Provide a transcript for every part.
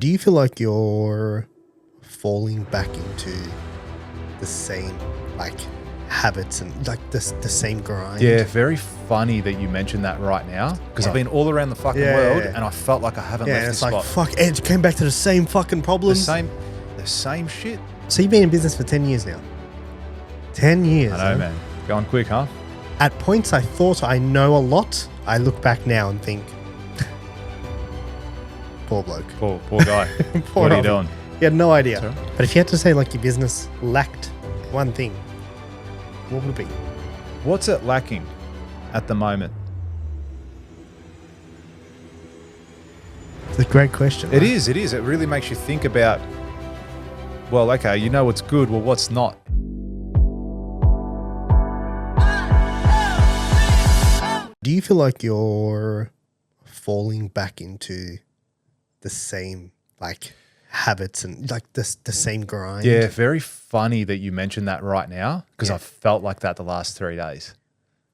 Do you feel like you're falling back into the same habits and the same grind? Yeah, very funny that you mentioned that right now because I've been all around the fucking world and I felt like I haven't left this spot. Fuck, Ed, came back to the same fucking problems. The same shit. So you've been in business for 10 years now. 10 years. I know, man. Going quick, huh? At points I thought I know a lot. I look back now and think, poor bloke. Poor guy. Poor what are you doing? He had no idea. Sorry? But if you had to say your business lacked one thing, what would it be? What's it lacking at the moment? It's a great question. It is. It really makes you think about, well, okay, you know what's good, well, what's not? Do you feel like you're falling back into the same habits and the same grind? Yeah, very funny that you mentioned that right now because I felt like that the last 3 days.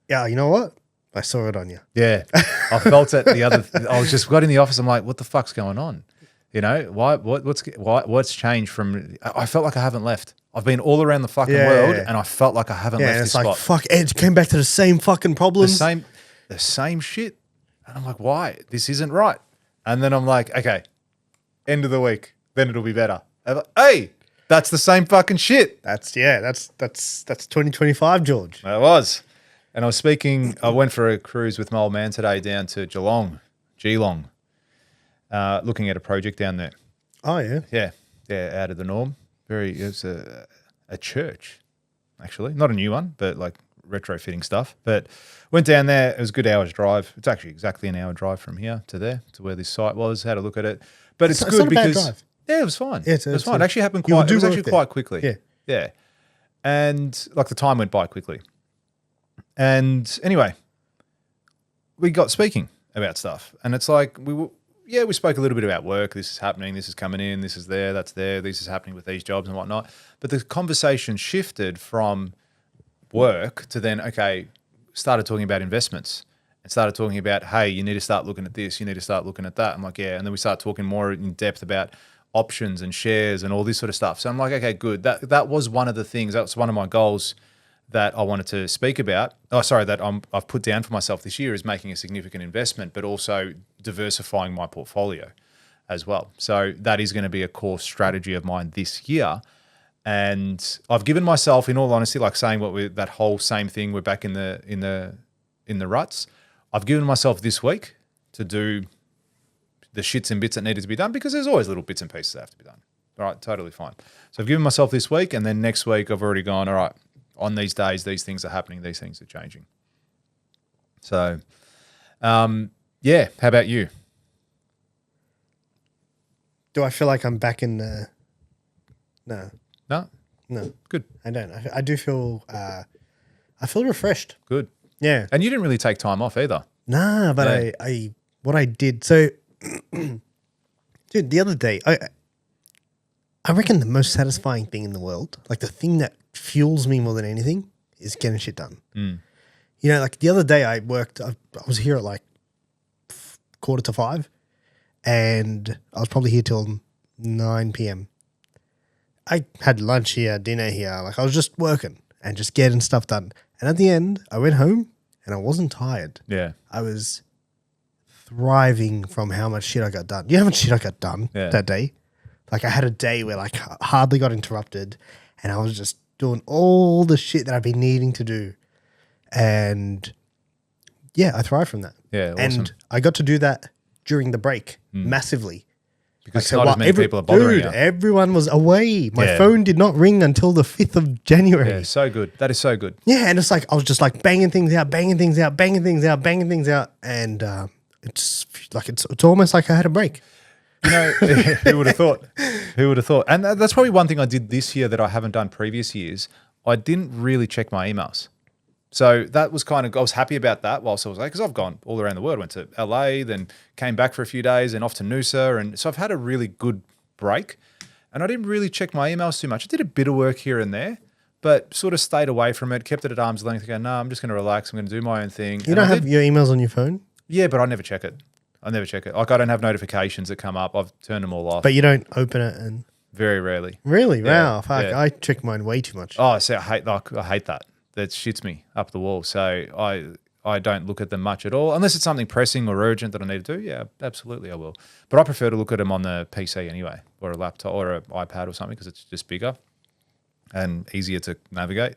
Yeah, you know what? I saw it on you. Yeah, I felt it I was just got in the office. I'm like, what the fuck's going on? You know, what's changed from? I felt like I haven't left. I've been all around the fucking world, and I felt like I haven't left this spot. Fuck, Ed, came back to the same fucking problems. The same shit. And I'm like, why? This isn't right. And then I'm like, okay, end of the week, then it'll be better. I'm like, hey, that's the same fucking shit. That's 2025, George. It was. And I was speaking, I went for a cruise with my old man today down to Geelong, looking at a project down there. Oh, yeah? Yeah, out of the norm. It's a church, actually. Not a new one, but retrofitting stuff. But went down there. It was a good hour's drive. It's actually exactly an hour drive from here to there, to where this site was. Had a look at it. But it's good because... Bad drive. Yeah, it was fine. Yeah, it was fine. It actually happened quite quickly. Yeah. And the time went by quickly. And anyway, we got speaking about stuff. And it's we spoke a little bit about work. This is happening. This is coming in. This is there. That's there. This is happening with these jobs and whatnot. But the conversation shifted from work to then, started talking about investments and started talking about, hey, you need to start looking at this. You need to start looking at that. I'm like, yeah. And then we start talking more in depth about options and shares and all this sort of stuff. So I'm like, okay, good. That was one of the things. That's one of my goals that I wanted to speak about. That I've put down for myself this year is making a significant investment, but also diversifying my portfolio as well. So that is going to be a core strategy of mine this year. And I've given myself, in all honesty, saying that whole same thing, we're back in the ruts. I've given myself this week to do the shits and bits that needed to be done because there's always little bits and pieces that have to be done. All right, totally fine. So I've given myself this week, and then next week I've already gone, all right, on these days, these things are happening, these things are changing. So, how about you? Do I feel like I'm back in the... No. No? Good. I don't. I do feel... I feel refreshed. Good. Yeah. And you didn't really take time off either. Nah, but yeah. What I did... So, dude, the other day, I reckon the most satisfying thing in the world, the thing that fuels me more than anything, is getting shit done. Mm. You know, the other day I was here at 4:45 and I was probably here till 9 p.m. I had lunch here, dinner here. I was just working and just getting stuff done. And at the end, I went home and I wasn't tired. Yeah. I was thriving from how much shit I got done. You know how much shit I got done that day? I had a day where I hardly got interrupted and I was just doing all the shit that I've been needing to do. And yeah, I thrive from that. Yeah, awesome. And I got to do that during the break massively. Because not as many people are bothering you. Everyone was away. My phone did not ring until the 5th of January. Yeah, so good. That is so good. Yeah, and it's I was just banging things out. And it's almost like I had a break. You know, who would have thought? Who would have thought? And that's probably one thing I did this year that I haven't done previous years. I didn't really check my emails. So that was I was happy about that whilst I was because I've gone all around the world. Went to LA, then came back for a few days and off to Noosa. And so I've had a really good break. And I didn't really check my emails too much. I did a bit of work here and there, but sort of stayed away from it, kept it at arm's length. No, I'm just going to relax. I'm going to do my own thing. You don't have your emails on your phone? Yeah, but I never check it. I never check it. Like I don't have notifications that come up. I've turned them all off. But you don't open it and Very rarely. really, Yeah, wow, fuck! yeah. I check mine way too much. Oh, so I hate that. That shits me up the wall. So I don't look at them much at all unless it's something pressing or urgent that I need to do. Yeah, absolutely, I will. But I prefer to look at them on the PC anyway, or a laptop, or an iPad or something because it's just bigger and easier to navigate.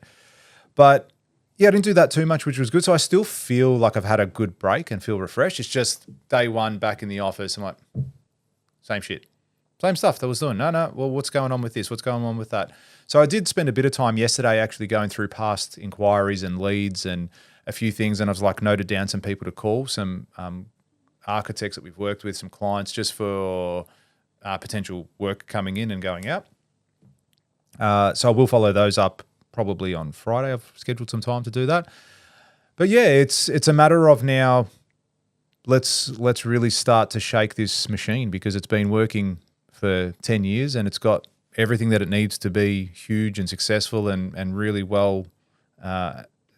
But yeah, I didn't do that too much, which was good. So I still feel like I've had a good break and feel refreshed. It's just day one back in the office. I'm like, same shit. Same stuff that I was doing. No, well, what's going on with this? What's going on with that? So I did spend a bit of time yesterday actually going through past inquiries and leads and a few things. And I was like noted down some people to call, some architects that we've worked with, some clients just for potential work coming in and going out. So I will follow those up probably on Friday. I've scheduled some time to do that. But yeah, it's a matter of now let's really start to shake this machine because it's been working for 10 years and it's got everything that it needs to be huge and successful and really well,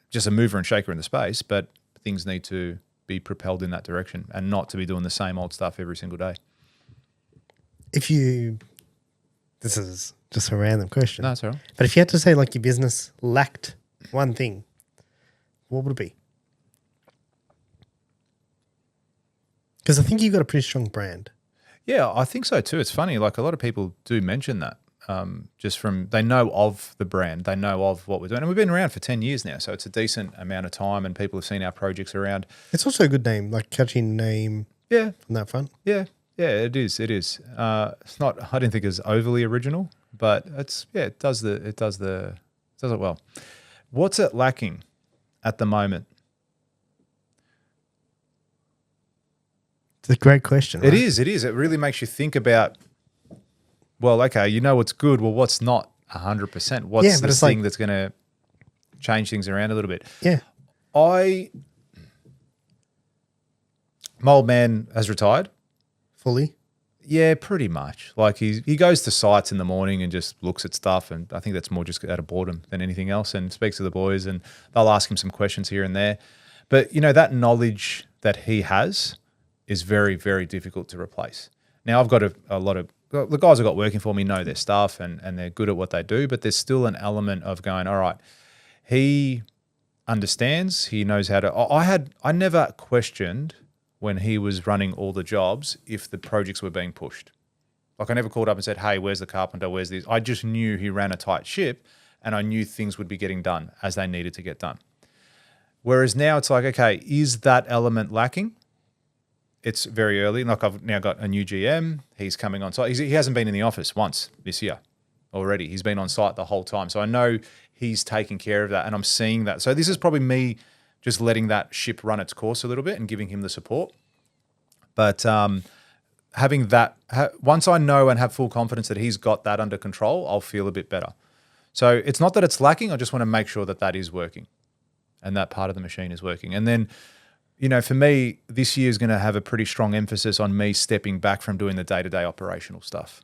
just a mover and shaker in the space, but things need to be propelled in that direction and not to be doing the same old stuff every single day. This is just a random question. No, that's all right. But if you had to say like your business lacked one thing, what would it be? Because I think you've got a pretty strong brand. Yeah, I think so too. It's funny, like a lot of people do mention that just from, they know of the brand, they know of what we're doing. And we've been around for 10 years now, so it's a decent amount of time and people have seen our projects around. It's also a good name, like catchy name. Yeah. On that front. Yeah, it is. It's not, I don't think it's overly original, but it does it well. What's it lacking at the moment? It's a great question. Right? It is. It really makes you think about, well, okay, you know what's good. Well, what's not 100%? What's the thing that's going to change things around a little bit? Yeah. My old man has retired. Fully? Yeah, pretty much. Like he goes to sites in the morning and just looks at stuff, and I think that's more just out of boredom than anything else, and speaks to the boys and they'll ask him some questions here and there. But, you know, that knowledge that he has is very, very difficult to replace. Now, I've got a lot of – the guys I've got working for me know their stuff and they're good at what they do, but there's still an element of going, all right, he understands, he knows how to – I never questioned when he was running all the jobs if the projects were being pushed. Like I never called up and said, hey, where's the carpenter, where's this? I just knew he ran a tight ship and I knew things would be getting done as they needed to get done. Whereas now it's like, okay, is that element lacking? It's very early. Like I've now got a new GM. He's coming on site. He hasn't been in the office once this year already. He's been on site the whole time. So I know he's taking care of that and I'm seeing that. So this is probably me just letting that ship run its course a little bit and giving him the support. But having that, once I know and have full confidence that he's got that under control, I'll feel a bit better. So it's not that it's lacking. I just want to make sure that that is working and that part of the machine is working. And then, you know, for me, this year is going to have a pretty strong emphasis on me stepping back from doing the day-to-day operational stuff,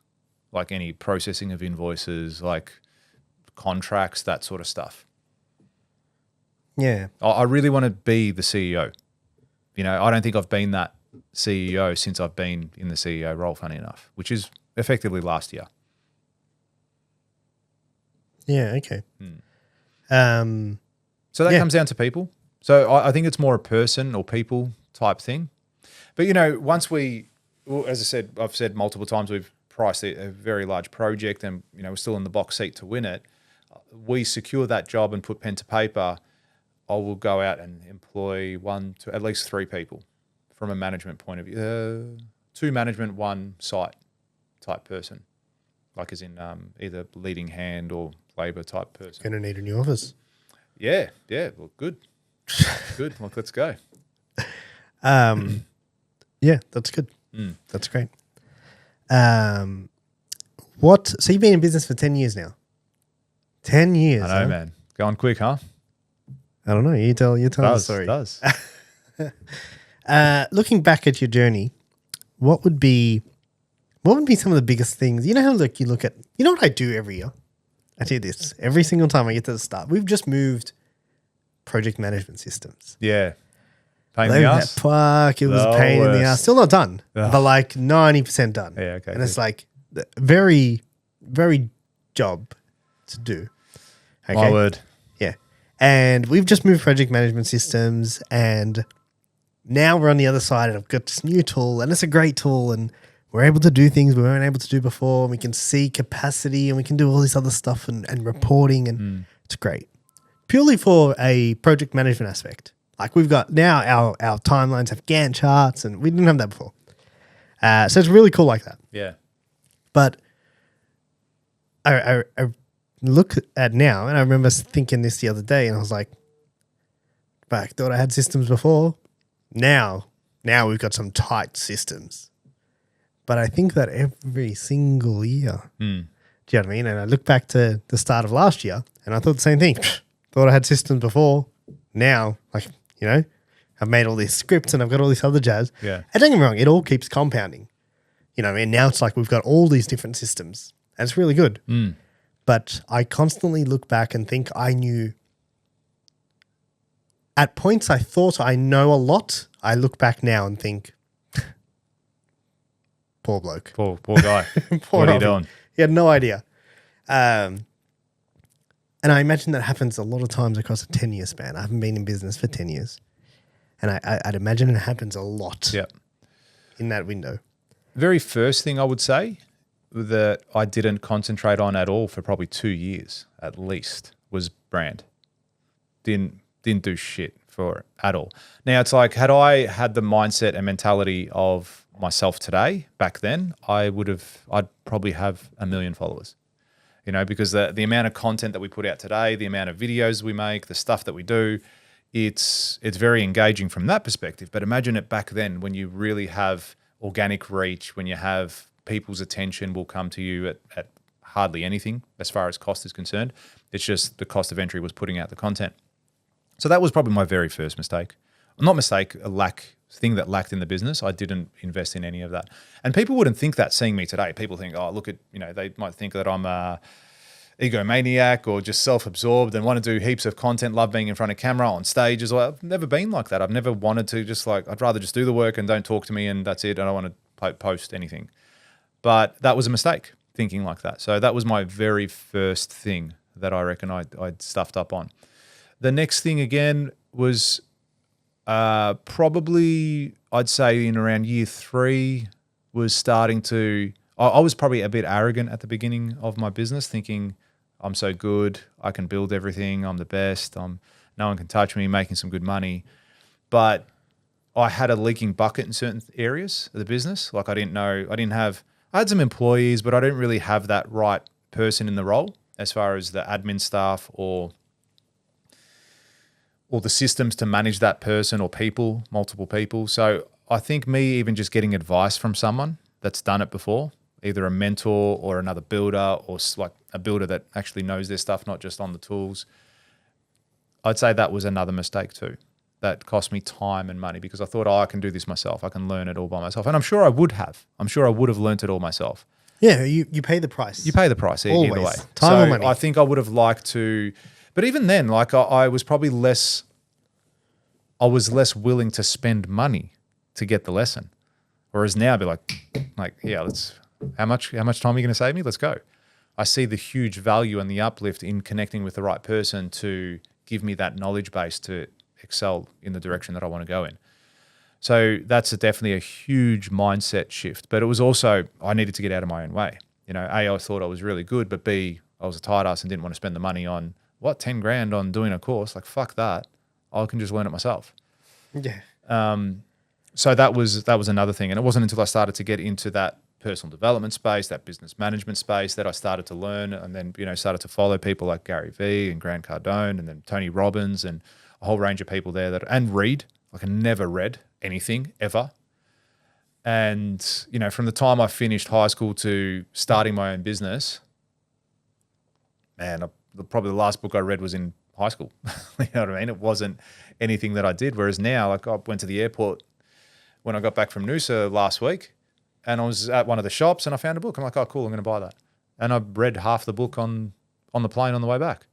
like any processing of invoices, like contracts, that sort of stuff. Yeah. I really want to be the CEO. You know, I don't think I've been that CEO since I've been in the CEO role, funny enough, which is effectively last year. Yeah, okay. So that comes down to people. So I think it's more a person or people type thing. But, you know, once as I said, I've said multiple times, we've priced a very large project and, you know, we're still in the box seat to win it. We secure that job and put pen to paper. I will go out and employ 1 to at least 3 people from a management point of view. 2 management, 1 site type person, like as in either leading hand or labour type person. Going to need a new office. Yeah. Well, good. Good. Well, let's go. Yeah, that's good. That's great. So you've been in business for 10 years now. 10 years. I know, man. Going quick, huh? I don't know. You tell the story. It does. Looking back at your journey, what would be some of the biggest things? You know how you look at, you know what I do every year? I do this every single time I get to the start. We've just moved project management systems. Yeah. Pain in the ass? Fuck, it was a The pain in the worst. ass. Still not done, Ugh. but like 90% done. Yeah, okay, And it's good. like very, very job to do. Okay. My word. Yeah. And we've just moved project management systems, and now we're on the other side, and I've got this new tool, and it's a great tool, and we're able to do things we weren't able to do before, and we can see capacity, and we can do all this other stuff and reporting, and it's great. Purely for a project management aspect. Like we've got now our timelines have Gantt charts, and we didn't have that before. So it's really cool like that. Yeah. But I look at now, and I remember thinking this the other day, and I was like, I thought I had systems before. Now we've got some tight systems. But I think that every single year, do you know what I mean? And I look back to the start of last year, and I thought the same thing. Thought I had systems before. Now, like, you know, I've made all these scripts and I've got all this other jazz. Yeah. And don't get me wrong, it all keeps compounding. You know what I mean? Now it's like we've got all these different systems, and it's really good. But I constantly look back and think I knew. At points I thought I know a lot. I look back now and think, poor bloke. Poor guy. What are you doing? He had no idea. And I imagine that happens a lot of times across a 10-year span. I haven't been in business for 10 years. And I'd imagine it happens a lot in that window. Very first thing I would say that I didn't concentrate on at all for probably 2 years at least was brand. Didn't do shit for it at all. Now it's like, had I had the mindset and mentality of myself today, back then, I'd probably have 1 million followers. You know, because the amount of content that we put out today, the amount of videos we make, the stuff that we do, it's very engaging from that perspective. But imagine it back then when you really have organic reach, when you have people's attention will come to you at hardly anything as far as cost is concerned. It's just the cost of entry was putting out the content. So that was probably my very first mistake. Not mistake, thing that lacked in the business. I didn't invest in any of that. And people wouldn't think that seeing me today. People think, oh, look at, you know, they might think that I'm a egomaniac or just self-absorbed and want to do heaps of content, love being in front of camera, on stage as well. I've never been like that. I've never wanted to I'd rather just do the work and don't talk to me and that's it. I don't want to post anything. But that was a mistake, thinking like that. So that was my very first thing that I reckon I'd stuffed up on. The next thing again was probably, I'd say in around year 3 was starting to, I was probably a bit arrogant at the beginning of my business, thinking I'm so good, I can build everything, I'm the best, no one can touch me, making some good money. But I had a leaking bucket in certain areas of the business. Like I had some employees, but I didn't really have that right person in the role as far as the admin staff or the systems to manage that person or people, multiple people. So I think me even just getting advice from someone that's done it before, either a mentor or another builder or like a builder that actually knows their stuff, not just on the tools, I'd say that was another mistake too. That cost me time and money because I thought, I can do this myself. I can learn it all by myself. And I'm sure I would have. I'm sure I would have learnt it all myself. Yeah, you pay the price. You pay the price Always. either way. Time or money. I think I would have liked to, but even then, like I was probably less willing to spend money to get the lesson. Whereas now I'd be like, yeah, how much time are you going to save me? Let's go. I see the huge value and the uplift in connecting with the right person to give me that knowledge base to excel in the direction that I want to go in. So that's definitely a huge mindset shift. But it was also, I needed to get out of my own way. You know, A, I thought I was really good, but B, I was a tight ass and didn't want to spend the money on 10 grand on doing a course. Like, fuck that. I can just learn it myself. Yeah. So that was another thing. And it wasn't until I started to get into that personal development space, that business management space, that I started to learn and then, you know, started to follow people like Gary Vee and Grant Cardone and then Tony Robbins and a whole range of people there and read. Like I never read anything ever. And, you know, from the time I finished high school to starting my own business, man, probably the last book I read was in high school. You know what I mean? It wasn't anything that I did. Whereas now, like I went to the airport when I got back from Noosa last week and I was at one of the shops and I found a book. I'm like, oh, cool, I'm going to buy that. And I read half the book on the plane on the way back.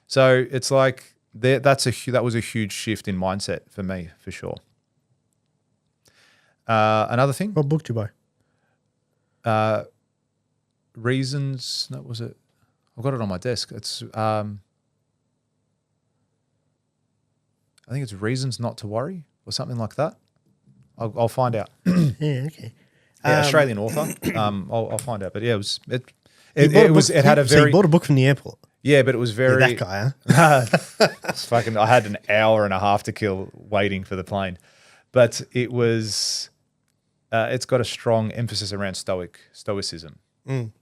So it's like that was a huge shift in mindset for me, for sure. Another thing, What book did you buy? Reasons. No, was it? I've got it on my desk. It's. I think it's Reasons Not to Worry or something like that. I'll find out. Yeah, okay. Yeah, Australian author. I'll find out. But yeah, it had a So very. you bought a book from the airport. Yeah, but it was very. That guy, huh? It's fucking. I had an hour and a half to kill waiting for the plane, but it was. It's got a strong emphasis around stoicism.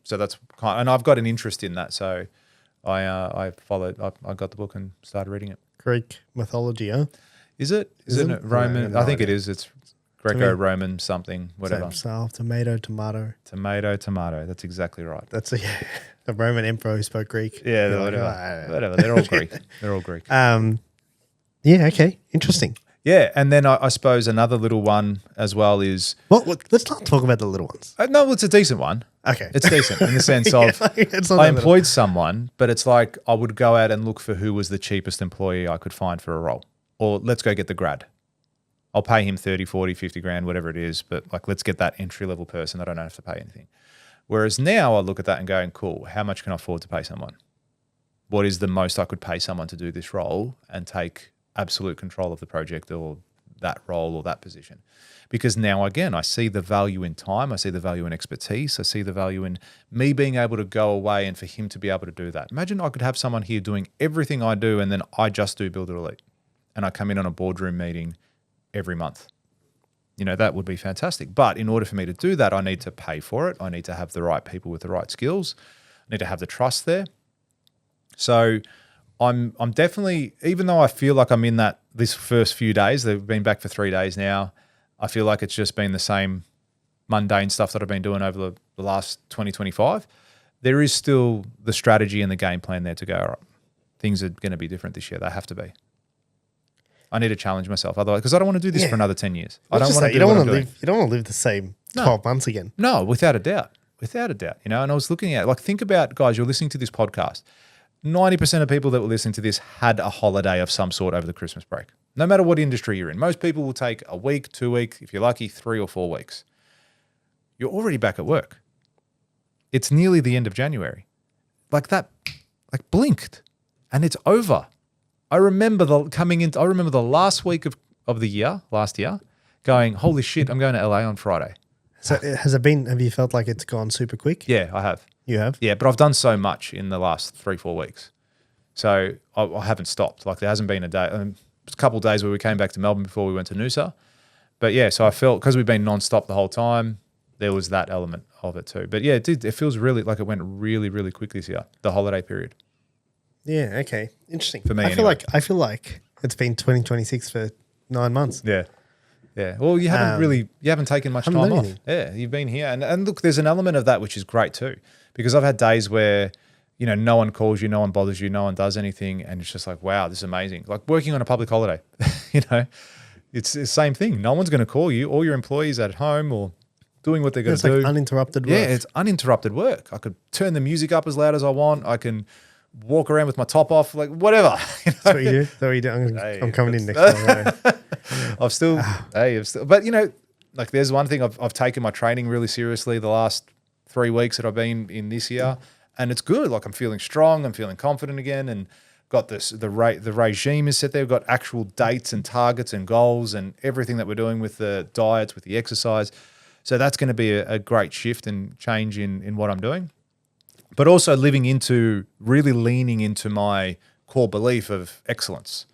So that's kind, and I've got an interest in that. So I followed. I got the book and started reading it. Greek mythology, huh? Is it? Is it Roman? No, I think it is. It's Greco-Roman something, whatever. Same tomato. Tomato. That's exactly right. That's the Roman emperor who spoke Greek. Yeah, You're whatever. They're all Greek. They're all Greek. Yeah, okay. Interesting. Yeah, and then I suppose another little one as well is... Well, let's not talk about the little ones. No, it's a decent one. Okay. It's decent in the sense of I employed someone, but it's like I would go out and look for who was the cheapest employee I could find for a role. Or let's go get the grad. I'll pay him 30, 40, 50 grand, whatever it is, but like let's get that entry-level person. I don't have to pay anything. Whereas now I look at that and go, cool, how much can I afford to pay someone? What is the most I could pay someone to do this role and take absolute control of the project or that role or that position? Because now, again, I see the value in time. I see the value in expertise. I see the value in me being able to go away and for him to be able to do that. Imagine I could have someone here doing everything I do and then I just do Build It Elite and I come in on a boardroom meeting every month. That would be fantastic. But in order for me to do that, I need to pay for it. I need to have the right people with the right skills. I need to have the trust there. So I'm definitely, even though I feel like I'm in this first few days, they've been back for 3 days now, I feel like it's just been the same mundane stuff that I've been doing over the last 2025. There is still the strategy and the game plan there to go, all right, things are going to be different this year. They have to be. I need to challenge myself, otherwise, because I don't want to do this for another 10 years. I don't want to. You don't want to live the same 12 months again. No, without a doubt. And I was looking at, think about, guys, you're listening to this podcast. 90% of people that were listening to this had a holiday of some sort over the Christmas break. No matter what industry you're in. Most people will take a week, 2 weeks, if you're lucky, 3 or 4 weeks. You're already back at work. It's nearly the end of January. Blinked, and it's over. I remember the last week of the year, last year, going, holy shit, I'm going to LA on Friday. So have you felt like it's gone super quick? Yeah, I have. You have? Yeah, but I've done so much in the last 3-4 weeks. So I haven't stopped. There hasn't been a day, a couple of days where we came back to Melbourne before we went to Noosa. But yeah, so I felt, because we've been non-stop the whole time, there was that element of it too. But yeah, it feels really like it went really, really quickly this year, the holiday period. Yeah, okay. Interesting. For me, I feel like it's been 2026 for 9 months. Yeah. Yeah. Well, you haven't taken much time off. Yeah, you've been here. And look, there's an element of that which is great too. Because I've had days where, no one calls you, no one bothers you, no one does anything. And it's just like, wow, this is amazing. Like working on a public holiday, it's the same thing. No one's going to call you. All your employees at home or doing what they're going to do. It's uninterrupted work. Yeah, it's uninterrupted work. I could turn the music up as loud as I want. I can walk around with my top off, whatever. That's what you do. That's what you do. I'm coming in next time. But there's one thing I've taken my training really seriously the last 3 weeks that I've been in this year, and it's good. I'm feeling strong. I'm feeling confident again, and got the regime is set there. We've got actual dates and targets and goals and everything that we're doing with the diets, with the exercise. So that's going to be a great shift and change in what I'm doing. But also really leaning into my core belief of excellence.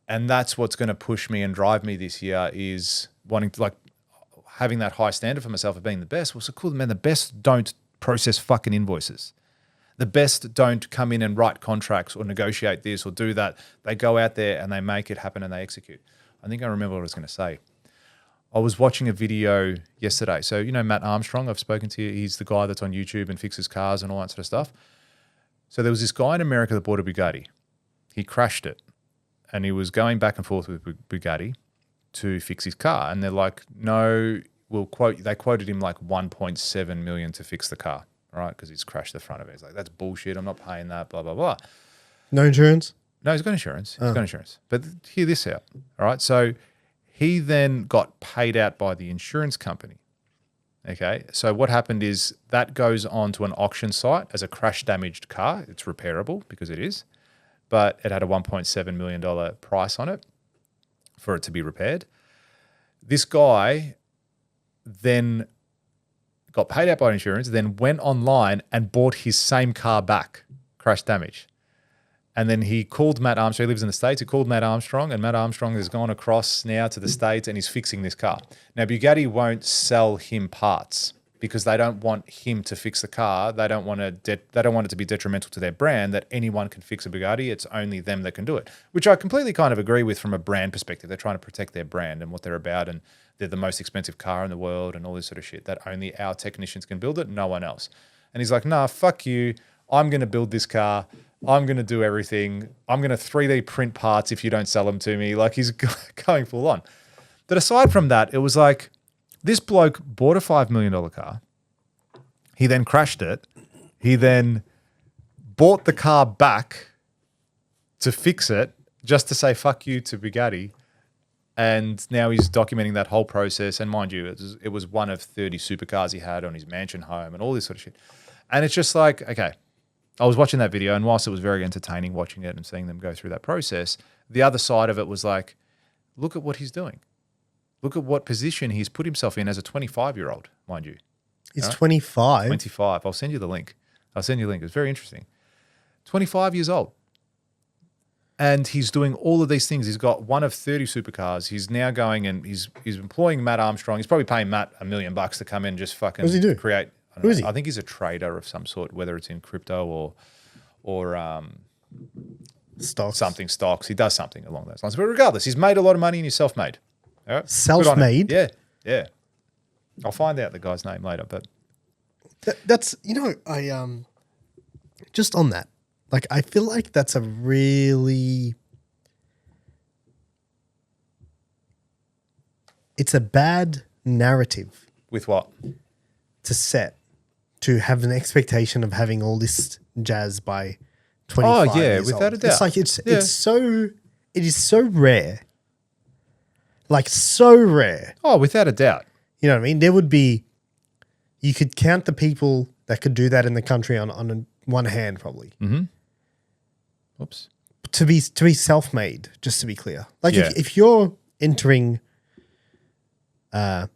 And that's what's going to push me and drive me this year, is wanting to having that high standard for myself of being the best. Well, so cool, man, the best don't process fucking invoices. The best don't come in and write contracts or negotiate this or do that. They go out there and they make it happen and they execute. I think I remember what I was going to say. I was watching a video yesterday. So, Matt Armstrong, I've spoken to you. He's the guy that's on YouTube and fixes cars and all that sort of stuff. So there was this guy in America that bought a Bugatti. He crashed it and he was going back and forth with Bugatti to fix his car. And they're like, no, they quoted him like 1.7 million to fix the car, right? Because he's crashed the front of it. He's like, that's bullshit. I'm not paying that, blah, blah, blah. No insurance? No, he's got insurance. He's got insurance. But hear this out, all right? So He then got paid out by the insurance company. Okay, so what happened is that goes on to an auction site as a crash damaged car. It's repairable because it is, but it had a $1.7 million price on it for it to be repaired. This guy then got paid out by insurance, then went online and bought his same car back, crash damage. And then he called Matt Armstrong. He lives in the States. He called Matt Armstrong, and Matt Armstrong has gone across now to the States and he's fixing this car. Now, Bugatti won't sell him parts because they don't want him to fix the car. They don't want it to be detrimental to their brand that anyone can fix a Bugatti. It's only them that can do it, which I completely kind of agree with from a brand perspective. They're trying to protect their brand and what they're about, and they're the most expensive car in the world and all this sort of shit, that only our technicians can build it, no one else. And he's like, nah, fuck you. I'm going to build this car. I'm going to do everything. I'm going to 3D print parts if you don't sell them to me. Like, he's going full on. But aside from that, it was like this bloke bought a $5 million car. He then crashed it. He then bought the car back to fix it just to say fuck you to Bugatti. And now he's documenting that whole process. And mind you, it was one of 30 supercars he had on his mansion home and all this sort of shit. And it's just like, okay, I was watching that video, and whilst it was very entertaining watching it and seeing them go through that process, the other side of it was like, look at what he's doing. Look at what position he's put himself in as a 25-year-old, mind you. He's 25? 25. I'll send you the link. It's very interesting. 25 years old. And he's doing all of these things. He's got one of 30 supercars. He's now going and he's employing Matt Armstrong. He's probably paying Matt $1 million to come in and just fucking what does he do? Create. Who is he? I think he's a trader of some sort, whether it's in crypto or stocks. He does something along those lines. But regardless, he's made a lot of money and he's self-made. All right? Self-made? Yeah. I'll find out the guy's name later. But that's, I just on that, like, I feel like that's a really, it's a bad narrative with what? To set. To have an expectation of having all this jazz by 25 years without old. a doubt. It's like it is so rare. Like, so rare. Oh, without a doubt. You know what I mean? You could count the people that could do that in the country on one hand, probably. Mm-hmm. Oops. To be self-made, just to be clear. Like, if you're entering, here's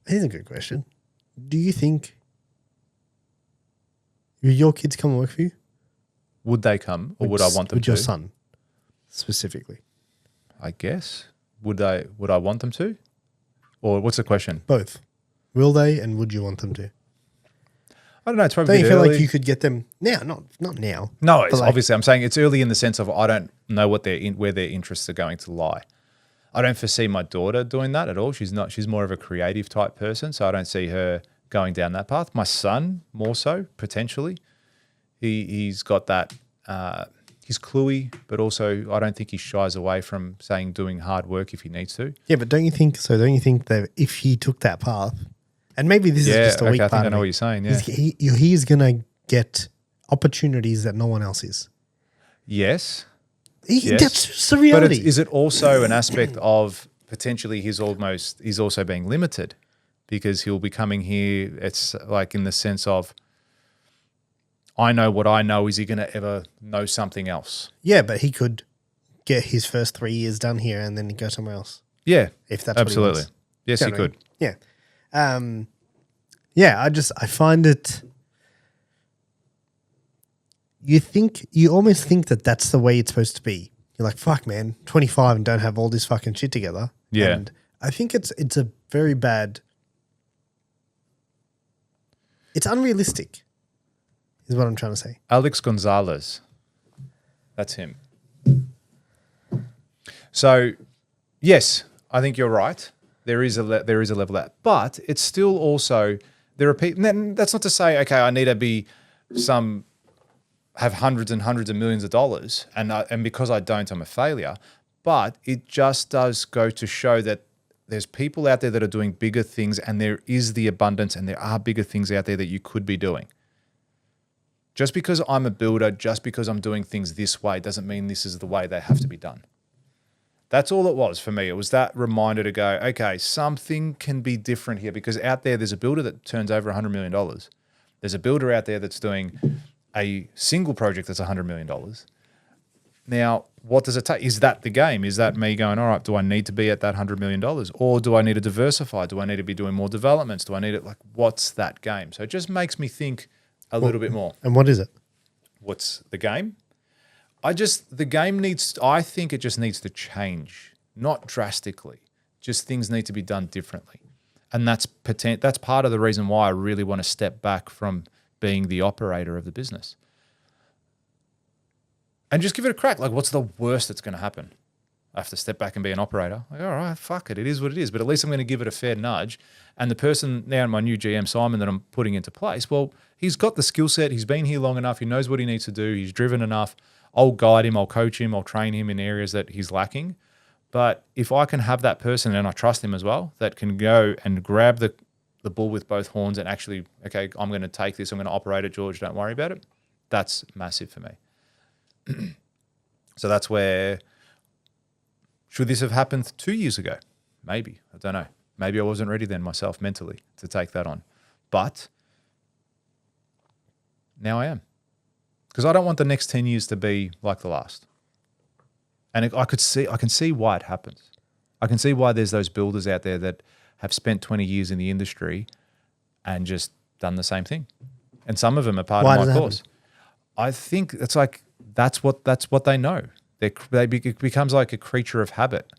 a good question. Do you think your kids come and work for you? Would they come, or would I want them to? Would your son, specifically? I guess. Would I want them to? Or what's the question? Both. Will they, and would you want them to? I don't know. It's probably Don't you feel early. like you could get them now? Not now. No, it's obviously. I'm saying it's early in the sense of I don't know where their interests are going to lie. I don't foresee my daughter doing that at all. She's not. She's more of a creative type person, so I don't see her going down that path. My son, more so, potentially. He's got that. He's cluey, but also I don't think he shies away from doing hard work if he needs to. Yeah, but don't you think that if he took that path, and maybe this is just a weak part I know what you're saying. Yeah, he's gonna get opportunities that no one else is. Yes. That's just the reality. But is it also an aspect of potentially he's also being limited because he'll be coming here? It's like in the sense of, I know what I know. Is he going to ever know something else? Yeah, but he could get his first 3 years done here and then go somewhere else. Yeah, if that's absolutely. What he wants. Yes, he could. Yeah, I find it. You almost think that that's the way it's supposed to be. You're like, fuck, man, 25 and don't have all this fucking shit together. Yeah. And I think it's a very bad. It's unrealistic, is what I'm trying to say. Alex Gonzalez. That's him. So, yes, I think you're right. There is a level of that. But it's still also, there are people, that's not to say, okay, I need to be have hundreds and hundreds of millions of dollars, and because I don't, I'm a failure. But it just does go to show that there's people out there that are doing bigger things, and there is the abundance, and there are bigger things out there that you could be doing. Just because I'm a builder, just because I'm doing things this way, doesn't mean this is the way they have to be done. That's all it was for me. It was that reminder to go, okay, something can be different here, because out there's a builder that turns over $100 million. There's a builder out there that's doing a single project that's $100 million. Now, what does it take? Is that the game? Is that me going, all right, do I need to be at that $100 million? Or do I need to diversify? Do I need to be doing more developments? Do I need it? Like, what's that game? So it just makes me think a little bit more. And what is it? What's the game? I think it just needs to change, not drastically. Just things need to be done differently. And that's part of the reason why I really want to step back from being the operator of the business. And just give it a crack. Like, what's the worst that's going to happen? I have to step back and be an operator. Like, all right, fuck it. It is what it is. But at least I'm going to give it a fair nudge. And the person now, my new GM, Simon, that I'm putting into place, well, he's got the skill set. He's been here long enough. He knows what he needs to do. He's driven enough. I'll guide him. I'll coach him. I'll train him in areas that he's lacking. But if I can have that person, and I trust him as well, that can go and grab the bull with both horns and actually, okay, I'm going to take this. I'm going to operate it, George. Don't worry about it. That's massive for me. So that's where, should this have happened 2 years ago? Maybe. I don't know. Maybe I wasn't ready then myself mentally to take that on. But now I am. Because I don't want the next 10 years to be like the last. And I can see why it happens. I can see why there's those builders out there that have spent 20 years in the industry and just done the same thing. And some of them are part of my course. I think it's like that's what they know. It becomes like a creature of habit.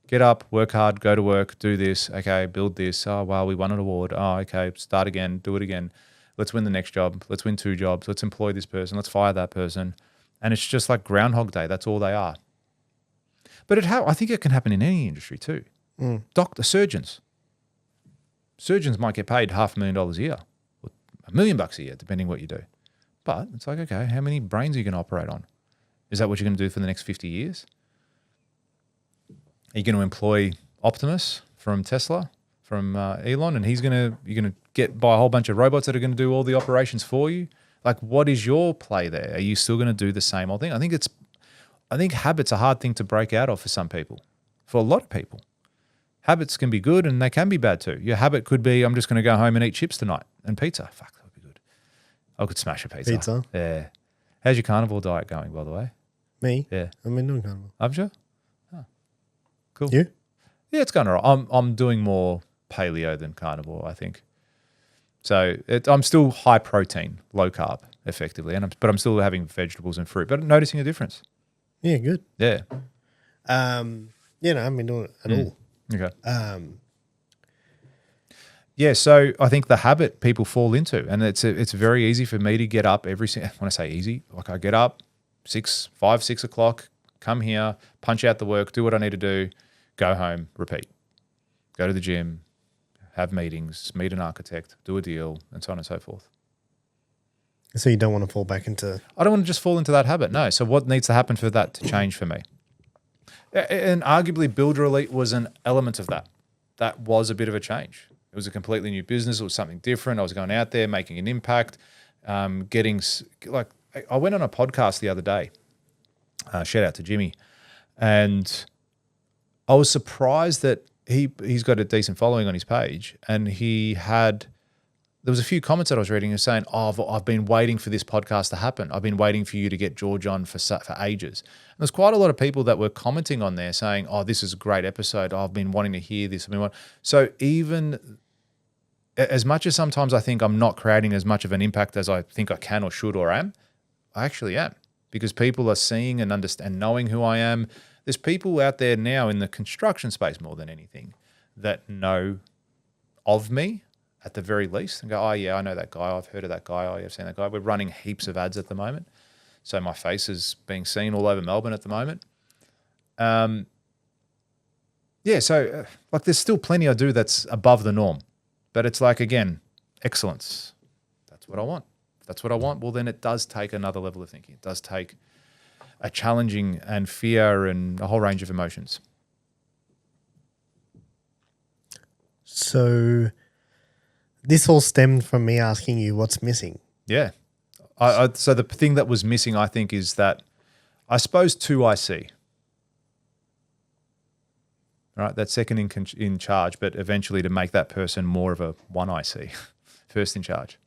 Get up, work hard, go to work, do this. Okay, build this. Oh, wow, we won an award. Oh, okay, start again, do it again. Let's win the next job. Let's win 2 jobs. Let's employ this person. Let's fire that person. And it's just like Groundhog Day. That's all they are. But I think it can happen in any industry too. Surgeons. Surgeons might get paid $500,000 a year, or $1 million a year, depending what you do. But it's like, okay, how many brains are you going to operate on? Is that what you're going to do for the next 50 years? Are you going to employ Optimus from Tesla, from Elon, and you're going to buy a whole bunch of robots that are going to do all the operations for you? Like, what is your play there? Are you still going to do the same old thing? I think habit's a hard thing to break out of for some people, for a lot of people. Habits can be good and they can be bad too. Your habit could be, I'm just going to go home and eat chips tonight and pizza. Fuck, that would be good. I could smash a pizza. Yeah. How's your carnivore diet going, by the way? Me? Yeah. I've been doing carnivore. Have you? Oh, cool. You? Yeah, it's going all right. I'm doing more paleo than carnivore, I think. So I'm still high protein, low carb, effectively, but I'm still having vegetables and fruit, but noticing a difference. Yeah, good. Yeah. I haven't been doing it at all. Okay. Yeah, so I think the habit people fall into, and it's very easy for me to get up when I say easy, like I get up 6 o'clock, come here, punch out the work, do what I need to do, go home, repeat. Go to the gym, have meetings, meet an architect, do a deal, and so on and so forth. So you don't want to fall back into... I don't want to just fall into that habit, no. So what needs to happen for that to change for me? And arguably Builder Elite was an element of that. That was a bit of a change. It was a completely new business. It was something different. I was going out there, making an impact, I went on a podcast the other day, shout out to Jimmy, and I was surprised that he's got a decent following on his page, and there was a few comments that I was reading and saying, I've been waiting for this podcast to happen. I've been waiting for you to get George on for ages. And there's quite a lot of people that were commenting on there saying, this is a great episode. I've been wanting to hear this. So even as much as sometimes I think I'm not creating as much of an impact as I think I can or should or am, I actually am, because people are seeing and understand, knowing who I am. There's people out there now in the construction space more than anything that know of me at the very least and go, oh yeah, I know that guy. I've heard of that guy. Oh, I've seen that guy. We're running heaps of ads at the moment. So my face is being seen all over Melbourne at the moment. There's still plenty I do that's above the norm, but it's like, again, excellence. That's what I want. If that's what I want, well, then it does take another level of thinking. It does take a challenging and fear and a whole range of emotions. So this all stemmed from me asking you what's missing. Yeah. So the thing that was missing, I think, is that I suppose 2 I see. right? That second in charge, but eventually to make that person more of a one IC, first in charge.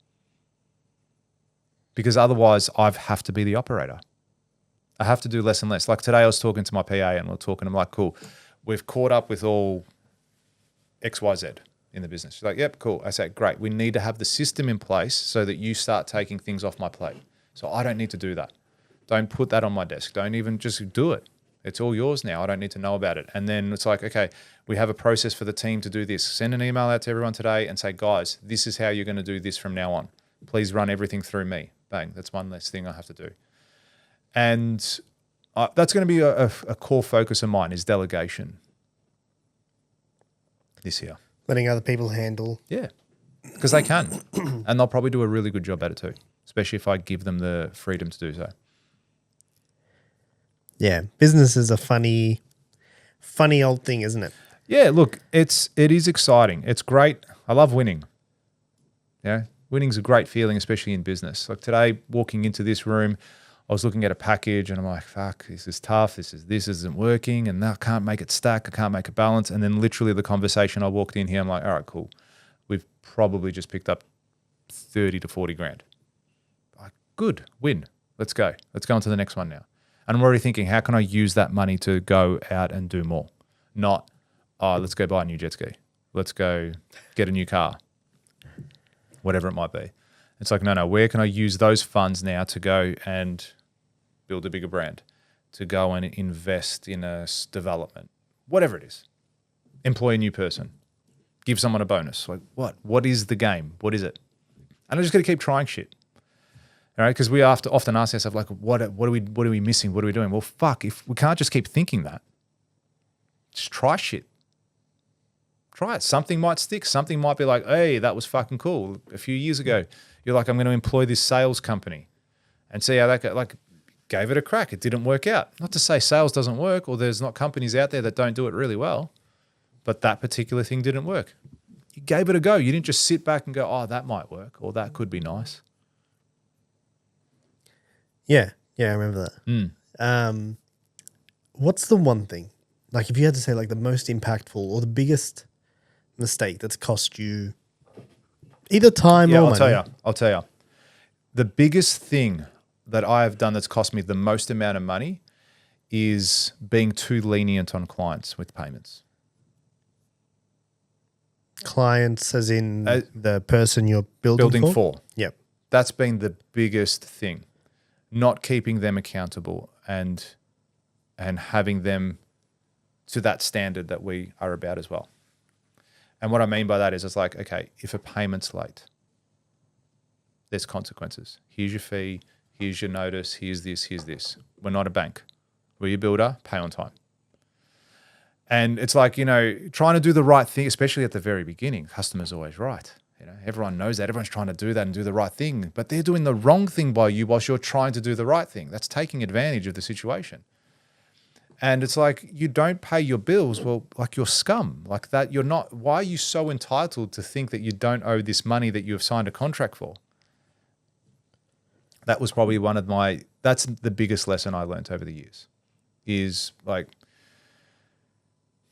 Because otherwise I have to be the operator. I have to do less and less. Like today I was talking to my PA and we're talking, I'm like, cool, we've caught up with all XYZ in the business. She's like, yep, cool. I say, great. We need to have the system in place so that you start taking things off my plate. So I don't need to do that. Don't put that on my desk. Don't even just do it. It's all yours now. I don't need to know about it. And then it's like, okay, we have a process for the team to do this. Send an email out to everyone today and say, guys, this is how you're going to do this from now on. Please run everything through me. Bang. That's one less thing I have to do. And that's going to be a core focus of mine is delegation this year. Letting other people handle. Yeah, because they can. And they'll probably do a really good job at it too, especially if I give them the freedom to do so. Yeah, business is a funny old thing, isn't it? Yeah, look, it is exciting. It's great. I love winning. Yeah, winning's a great feeling, especially in business. Like today, walking into this room, I was looking at a package and I'm like, fuck, this is tough. This isn't working and I can't make it stack. I can't make it balance. And then literally the conversation I walked in here, I'm like, all right, cool. We've probably just picked up 30 to 40 grand. Like, good, win. Let's go. Let's go on to the next one now. And I'm already thinking, how can I use that money to go out and do more? Not, let's go buy a new jet ski. Let's go get a new car. Whatever it might be. It's like, no, where can I use those funds now to go and build a bigger brand, to go and invest in a development, whatever it is, employ a new person, give someone a bonus. Like what is the game? What is it? And I just got to keep trying shit. All right. Cause we have to often ask ourselves like, what are we missing? What are we doing? Well, fuck, if we can't just keep thinking that, just try shit. Try it. Something might stick. Something might be like, hey, that was fucking cool. A few years ago, you're like, I'm going to employ this sales company and see how that goes. Like, gave it a crack. It didn't work out. Not to say sales doesn't work or there's not companies out there that don't do it really well, but that particular thing didn't work. You gave it a go. You didn't just sit back and go, oh, that might work or that could be nice. Yeah. Yeah, I remember that. What's the one thing, like if you had to say like the most impactful or the biggest mistake that's cost you either time or money? I'll tell you. The biggest thing that I have done that's cost me the most amount of money is being too lenient on clients with payments. Clients as in the person you're building for? Yep. That's been the biggest thing. Not keeping them accountable and having them to that standard that we are about as well. And what I mean by that is it's like, okay, if a payment's late, there's consequences. Here's your fee, here's your notice, here's this. We're not a bank. We're your builder, pay on time. And it's like, trying to do the right thing, especially at the very beginning, customer's always right. Everyone knows that. Everyone's trying to do that and do the right thing, but they're doing the wrong thing by you whilst you're trying to do the right thing. That's taking advantage of the situation. And it's like, you don't pay your bills. Well, like you're scum like that. You're not, why are you so entitled to think that you don't owe this money that you have signed a contract for? That was probably that's the biggest lesson I learned over the years is like,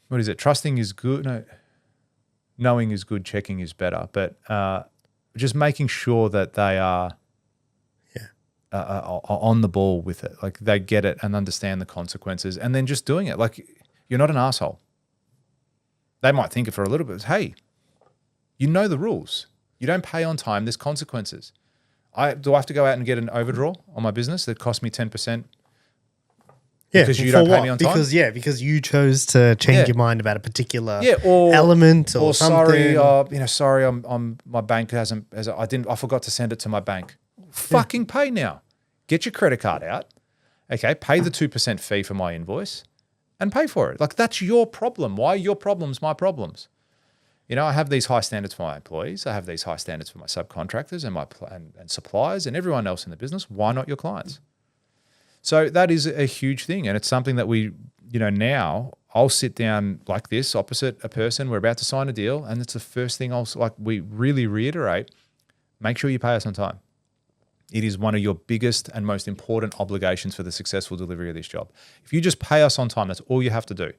what is it? Trusting is good. No, knowing is good. Checking is better. But just making sure that they are on the ball with it. Like they get it and understand the consequences and then just doing it. Like you're not an asshole. They might think it for a little bit. Hey, you know the rules. You don't pay on time. There's consequences. Do I have to go out and get an overdraw on my business that costs me 10%? Yeah, because you don't pay me on time? Because you chose to change your mind about a particular or element or something. Sorry, my bank I forgot to send it to my bank. Fucking pay now. Get your credit card out. Okay, pay the 2% fee for my invoice and pay for it. Like that's your problem. Why are your problems my problems? I have these high standards for my employees. I have these high standards for my subcontractors and suppliers and everyone else in the business. Why not your clients? So that is a huge thing. And it's something that we, now I'll sit down like this opposite a person. We're about to sign a deal. And it's the first thing we really reiterate, make sure you pay us on time. It is one of your biggest and most important obligations for the successful delivery of this job. If you just pay us on time, that's all you have to do.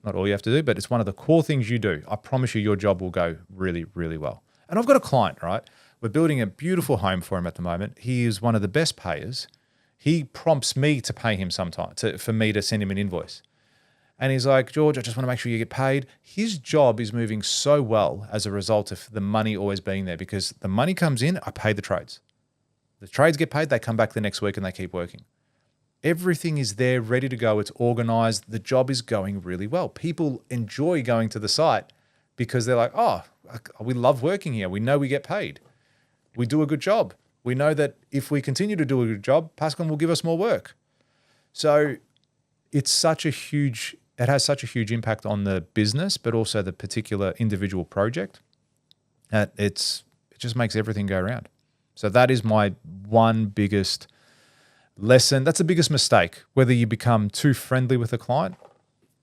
not all you have to do, but it's one of the core things you do. I promise you your job will go really, really well. And I've got a client, right? We're building a beautiful home for him at the moment. He is one of the best payers. He prompts me to pay him sometime, for me to send him an invoice. And he's like, George, I just want to make sure you get paid. His job is moving so well as a result of the money always being there, because the money comes in, I pay the trades. The trades get paid, they come back the next week and they keep working. Everything is there, ready to go. It's organized. The job is going really well. People enjoy going to the site because they're like, oh, we love working here. We know we get paid. We do a good job. We know that if we continue to do a good job, Pascon will give us more work. So it has such a huge impact on the business, but also the particular individual project. It just makes everything go around. So that is my one biggest lesson. That's the biggest mistake. Whether you become too friendly with a client,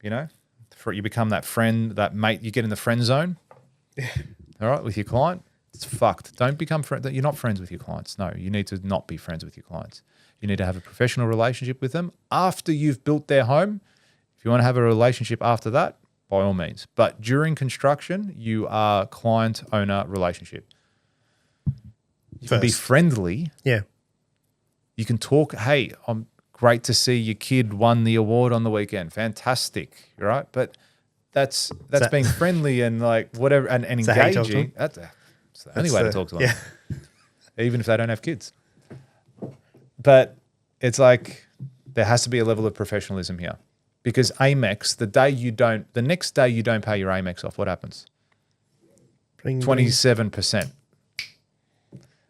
you become that friend, that mate, you get in the friend zone. All right, with your client, it's fucked. Don't become friends. You're not friends with your clients. No, you need to not be friends with your clients. You need to have a professional relationship with them after you've built their home. If you want to have a relationship after that, by all means. But during construction, you are client-owner relationship. You can be friendly. Yeah. You can talk, hey, I'm great to see your kid won the award on the weekend. Fantastic, right? But that's being friendly and like whatever and engaging. That's the only way to talk to them. Yeah. Even if they don't have kids. But it's like there has to be a level of professionalism here. Because Amex, the next day you don't pay your Amex off, what happens? 27%.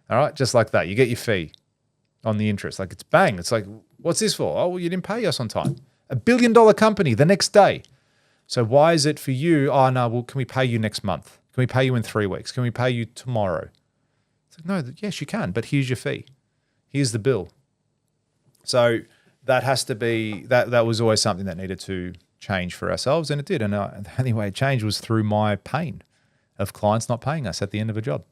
All right, just like that. You get your fee on the interest. Like it's bang. It's like, what's this for? Oh, well, you didn't pay us on time. $1 billion company the next day. So why is it for you? Oh, no, well, can we pay you next month? Can we pay you in 3 weeks? Can we pay you tomorrow? It's like, no, yes, you can, but here's your fee. Here's the bill. So that has to be, that was always something that needed to change for ourselves, and it did. And the only way it changed was through my pain of clients not paying us at the end of a job,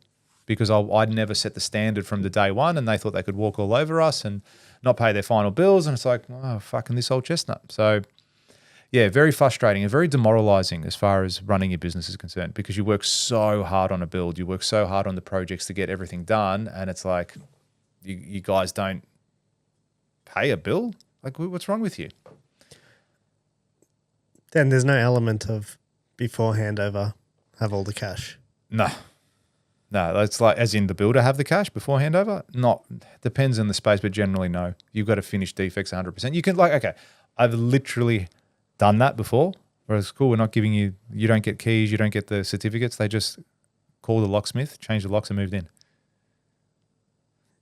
because I'd never set the standard from the day one, and they thought they could walk all over us and not pay their final bills. And it's like, oh, fucking this old chestnut. So yeah, very frustrating and very demoralizing as far as running your business is concerned, because you work so hard on a build, you work so hard on the projects to get everything done, and it's like you guys don't pay a bill? Like, what's wrong with you? Then there's no element of before handover, have all the cash. No, that's like, as in the builder have the cash before handover? Not, depends on the space, but generally no. You've got to finish defects 100%. You can okay, I've literally done that before, whereas cool, we're not giving you don't get keys, you don't get the certificates. They just call the locksmith, change the locks and moved in.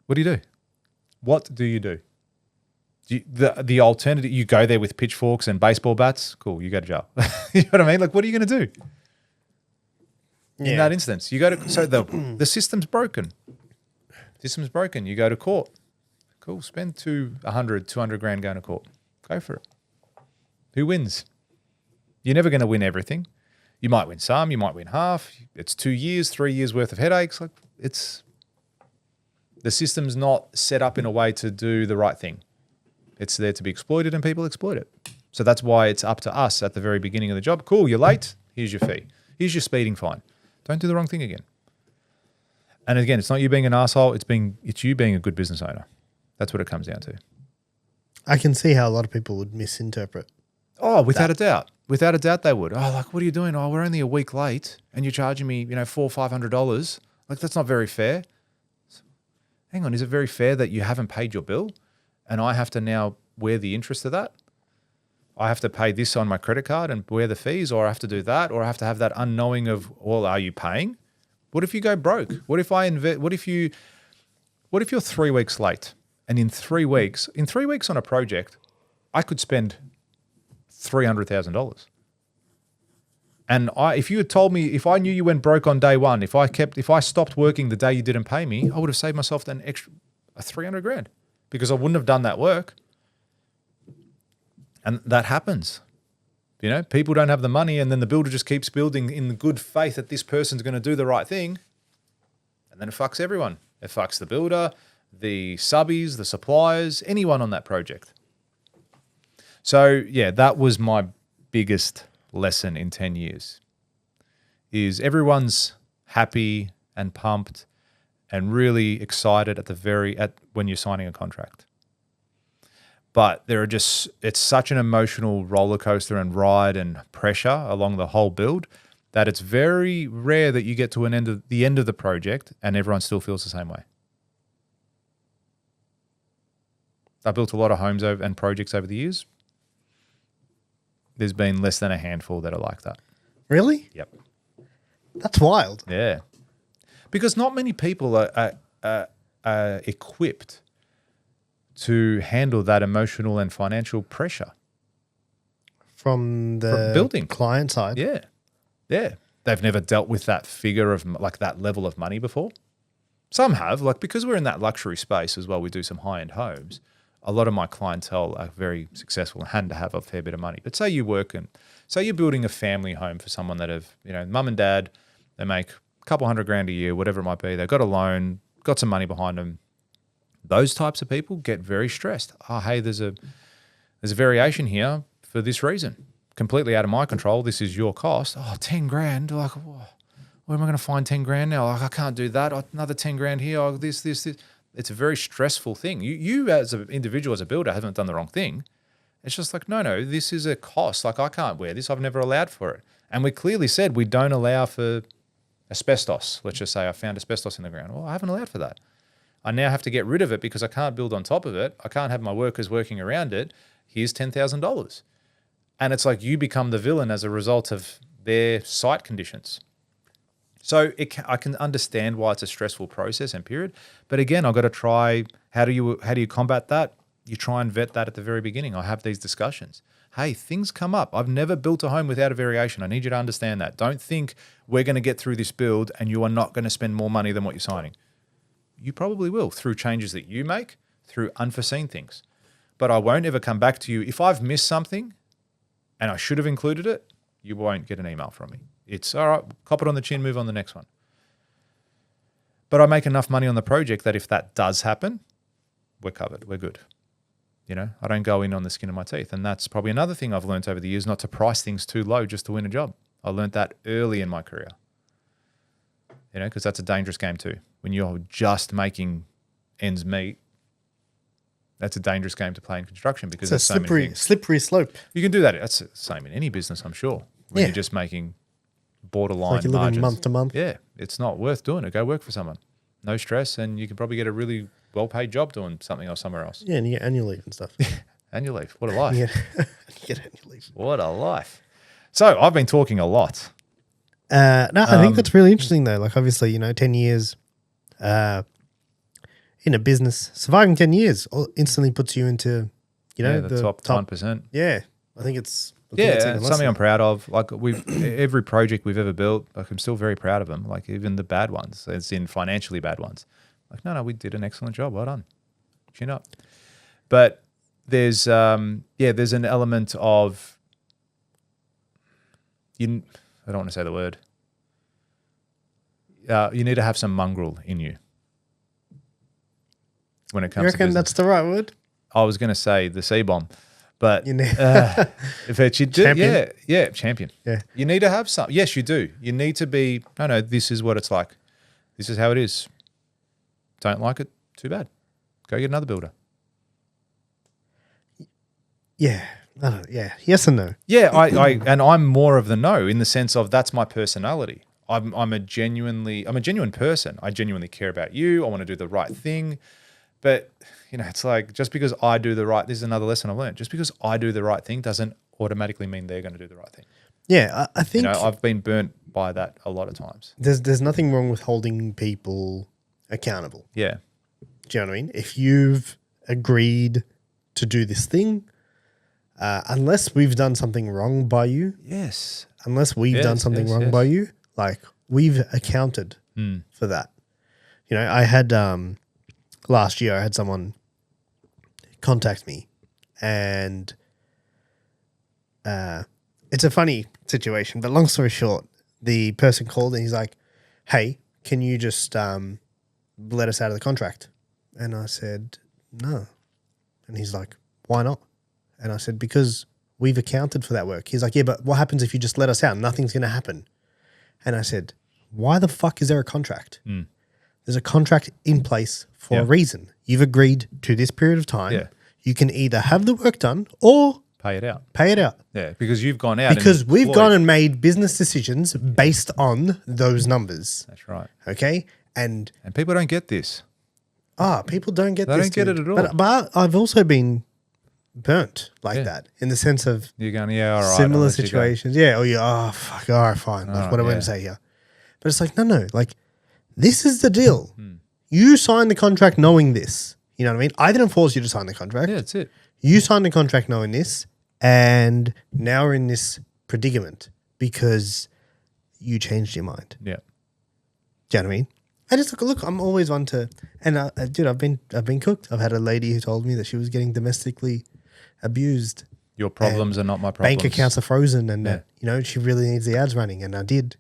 What do you do? What do you do? The alternative, you go there with pitchforks and baseball bats, cool, you go to jail. You know what I mean? Like, what are you going to do? In that instance, you go to, so the system's broken. System's broken. You go to court. Cool, spend 200 grand going to court. Go for it. Who wins? You're never going to win everything. You might win some, you might win half. It's 2 years, 3 years worth of headaches. Like, the system's not set up in a way to do the right thing. It's there to be exploited, and people exploit it. So that's why it's up to us at the very beginning of the job. Cool, you're late. Here's your fee. Here's your speeding fine. Don't do the wrong thing again. And again, it's not you being an asshole. It's you being a good business owner. That's what it comes down to. I can see how a lot of people would misinterpret. Oh, without a doubt. Without a doubt they would. Oh, like, what are you doing? Oh, we're only a week late and you're charging me, $400 or $500. Like, that's not very fair. Hang on, is it very fair that you haven't paid your bill and I have to now wear the interest of that? I have to pay this on my credit card and wear the fees, or I have to do that, or I have to have that unknowing of, well, are you paying? What if you go broke? What if you're 3 weeks late, and in 3 weeks on a project, I could spend $300,000. And if you had told me, if I knew you went broke on day one, if I stopped working the day you didn't pay me, I would have saved myself an extra 300 grand, because I wouldn't have done that work. And that happens. People don't have the money, and then the builder just keeps building in the good faith that this person's going to do the right thing. And then it fucks everyone. It fucks the builder, the subbies, the suppliers, anyone on that project. So yeah, that was my biggest lesson in 10 years is everyone's happy and pumped and really excited at when you're signing a contract. But it's such an emotional roller coaster and ride and pressure along the whole build that it's very rare that you get to the end of the project and everyone still feels the same way. I built a lot of homes and projects over the years. There's been less than a handful that are like that. Really? Yep. That's wild. Yeah. Because not many people are equipped to handle that emotional and financial pressure. From the building client side. Yeah. Yeah. They've never dealt with that figure of like that level of money before. Some have, like because we're in that luxury space as well, we do some high-end homes. A lot of my clientele are very successful and had to have a fair bit of money. But say you're building a family home for someone that have, mum and dad, they make a couple $100,000 a year, whatever it might be. They've got a loan, got some money behind them. Those types of people get very stressed. Oh, hey, there's a variation here for this reason. Completely out of my control. This is your cost. Oh, 10 grand. Like, where am I going to find 10 grand now? Like, I can't do that. Oh, another 10 grand here. Oh, this. It's a very stressful thing. You as an individual, as a builder, haven't done the wrong thing. It's just like, no, this is a cost. Like, I can't wear this. I've never allowed for it. And we clearly said we don't allow for asbestos. Let's just say I found asbestos in the ground. Well, I haven't allowed for that. I now have to get rid of it because I can't build on top of it. I can't have my workers working around it. Here's $10,000. And it's like you become the villain as a result of their site conditions. So I can understand why it's a stressful process and period. But again, I've got to try, how do you combat that? You try and vet that at the very beginning. I have these discussions. Hey, things come up. I've never built a home without a variation. I need you to understand that. Don't think we're going to get through this build and you are not going to spend more money than what you're signing. You probably will through changes that you make, through unforeseen things. But I won't ever come back to you. If I've missed something and I should have included it, you won't get an email from me. It's all right, cop it on the chin, move on to the next one. But I make enough money on the project that if that does happen, we're covered, we're good. I don't go in on the skin of my teeth. And that's probably another thing I've learned over the years, not to price things too low just to win a job. I learned that early in my career, because that's a dangerous game too. When you're just making ends meet, that's a dangerous game to play in construction because it's there's so many things. Slippery slope. You can do that. That's the same in any business, I'm sure. When you're just making borderline like you're living margins. month to month. Yeah, it's not worth doing it. Go work for someone. No stress, and you can probably get a really well-paid job doing something else somewhere else. Yeah, and you get annual leave and stuff. Annual leave. What a life. You get annual leave. What a life. So I've been talking a lot. I think that's really interesting though. Like obviously, 10 years in a business, surviving 10 years instantly puts you into, the top 1%. Yeah. I think it's something I'm proud of. Like every project we've ever built, like I'm still very proud of them. Like even the bad ones, it's in financially bad ones. Like, no, we did an excellent job. Well done. Chin up. But there's an element of I don't want to say the word. You need to have some mongrel in you when it comes to business. You reckon that's the right word? I was going to say the C-bomb, but if you do, champion. Champion. Yeah. You need to have some. Yes, you do. You need to be, no, this is what it's like. This is how it is. Don't like it? Too bad. Go get another builder. Yeah. I don't know. Yeah. Yes and no. Yeah, I'm more of the no in the sense of that's my personality. I'm a genuine person. I genuinely care about you. I want to do the right thing. But, it's like just because I do this is another lesson I've learned. Just because I do the right thing doesn't automatically mean they're going to do the right thing. Yeah, I think I've been burnt by that a lot of times. There's nothing wrong with holding people accountable. Yeah. Do you know what I mean? If you've agreed to do this thing, unless we've done something wrong by you. Yes. Unless we've done something wrong by you, like we've accounted for that. I had last year I had someone contact me and it's a funny situation, but long story short, the person called and he's like, hey, can you just let us out of the contract? And I said, no. And he's like, why not? And I said, because we've accounted for that work. He's like, yeah, but what happens if you just let us out? Nothing's going to happen. And I said, why the fuck is there a contract? There's a contract in place for a reason. You've agreed to this period of time. Yeah. You can either have the work done or Pay it out. pay it out. Yeah, because you've gone out. Because and we've employed. gone and made business decisions based on those numbers. That's right. Okay? And people don't get this. people don't get They this. don't get it at all. But I've also been burnt like that in the sense of You're going, yeah, all right. similar I'll let you go. situations. Yeah. Oh, yeah. Oh, fuck. All right, fine. Like, what am I going to say here? But it's like, no. Like, this is the deal. You signed the contract knowing this. You know what I mean? I didn't force you to sign the contract. Yeah, that's it. You signed the contract knowing this, and now we're in this predicament because you changed your mind. Yeah. Do you know what I mean? I just look. I'm always one to, and dude, I've been cooked. I've had a lady who told me that she was getting domestically abused. Your problems are not my problems. Bank accounts are frozen, and she really needs the ads running, and I did.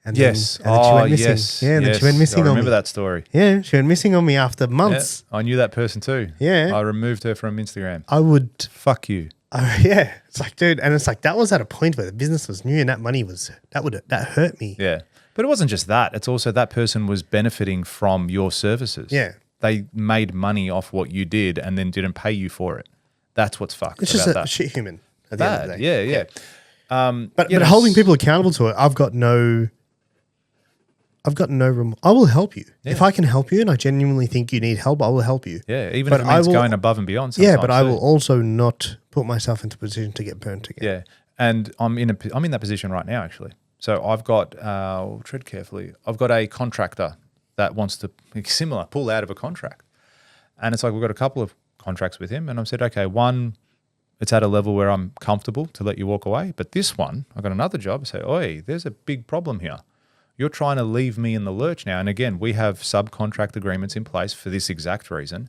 And yes. Then she went missing. Yes. Yeah, and then she went missing I on me. remember that story. Yeah, she went missing on me after months. Yeah, I knew that person too. Yeah. I removed her from Instagram. I would. Fuck you. Yeah. It's like, dude, and it's like that was at a point where the business was new and that money was that hurt me. Yeah. But it wasn't just that. It's also that person was benefiting from your services. Yeah. They made money off what you did and then didn't pay you for it. That's what's fucked. It's just about a that. shit human at the end of the day. Yeah. But holding people accountable to it, I've got no I will help you. If I can help you and I genuinely think you need help, I will help you. Yeah, even if it means going above and beyond sometimes. Yeah, but I will also not put myself into a position to get burnt again. Yeah, and I'm in that position right now, actually. So I've got, tread carefully, I've got a contractor that wants to, pull out of a contract. And it's like we've got a couple of contracts with him and I've said, okay, one, it's at a level where I'm comfortable to let you walk away. But this one, I've got another job. I say, oi, there's a big problem here. You're trying to leave me in the lurch now. And again, we have subcontract agreements in place for this exact reason.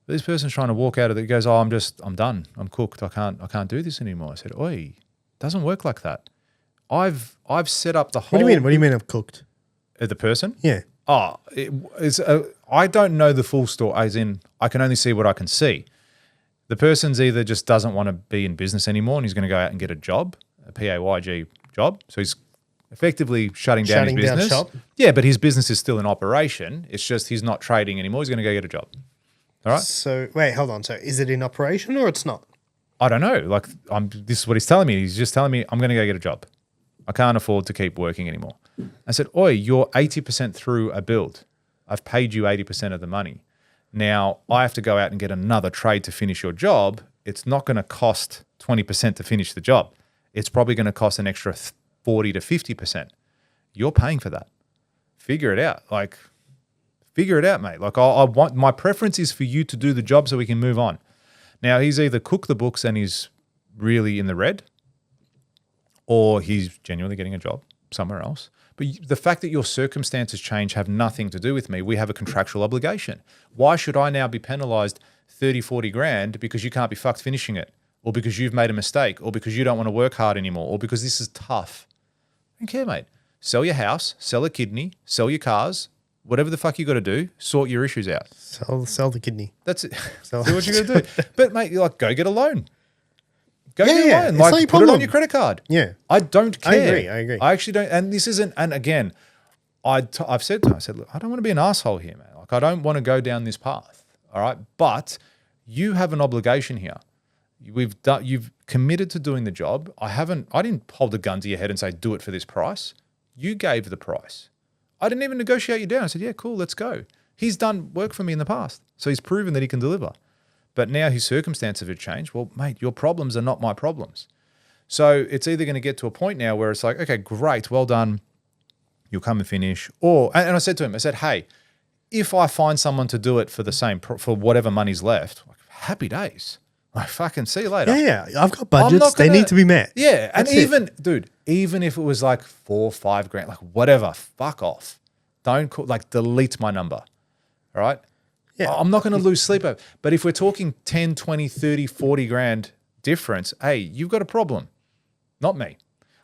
But this person's trying to walk out of it. He goes, I'm done. I'm cooked. I can't do this anymore. I said, oi, it doesn't work like that. I've set up the whole. What do you mean I've cooked? The person? Yeah. I don't know the full story, as in I can only see what I can see. The person's either just doesn't want to be in business anymore and he's going to go out and get a job, a PAYG job. So he's effectively shutting down his business. Shop. Yeah, but his business is still in operation. It's just he's not trading anymore. He's going to go get a job. All right? So, wait, hold on. So, is it in operation or it's not? I don't know. Like, this is what he's telling me. He's just telling me, I'm going to go get a job. I can't afford to keep working anymore. I said, oi, you're 80% through a build. I've paid you 80% of the money. Now, I have to go out and get another trade to finish your job. It's not going to cost 20% to finish the job. It's probably going to cost an extra 40 to 50%. You're paying for that. Figure it out. Figure it out, mate. I want, my preference is for you to do the job so we can move on. Now, he's either cooked the books and he's really in the red, or he's genuinely getting a job somewhere else. But the fact that your circumstances change have nothing to do with me. We have a contractual obligation. Why should I now be penalized 30, 40 grand because you can't be fucked finishing it, or because you've made a mistake, or because you don't want to work hard anymore, or because this is tough? I don't care, mate. Sell your house, sell a kidney, sell your cars, whatever the fuck you got to do, sort your issues out. Sell the kidney. That's it. Do what you got to do. But mate, go get a loan. Go Yeah, get a yeah. loan. It's not your Put it problem. on your credit card. Yeah. I don't care. I agree. I actually don't. And this isn't. And again, I've said to him, I said, look, I don't want to be an asshole here, man. I don't want to go down this path. All right, but you have an obligation here. You've committed to doing the job. I didn't hold a gun to your head and say, do it for this price. You gave the price. I didn't even negotiate you down. I said, yeah, cool, let's go. He's done work for me in the past. So he's proven that he can deliver. But now his circumstances have changed. Well, mate, your problems are not my problems. So it's either going to get to a point now where it's like, okay, great, well done. You'll come and finish. And I said to him, I said, hey, if I find someone to do it for the same, for whatever money's left, happy days. I fucking see you later. Yeah. I've got budgets. They need to be met. Yeah. And That's even if it was like 4 or 5 grand, whatever, fuck off. Don't call, delete my number. All right. Yeah. I'm not going to lose sleep over. But if we're talking 10, 20, 30, 40 grand difference, hey, you've got a problem. Not me.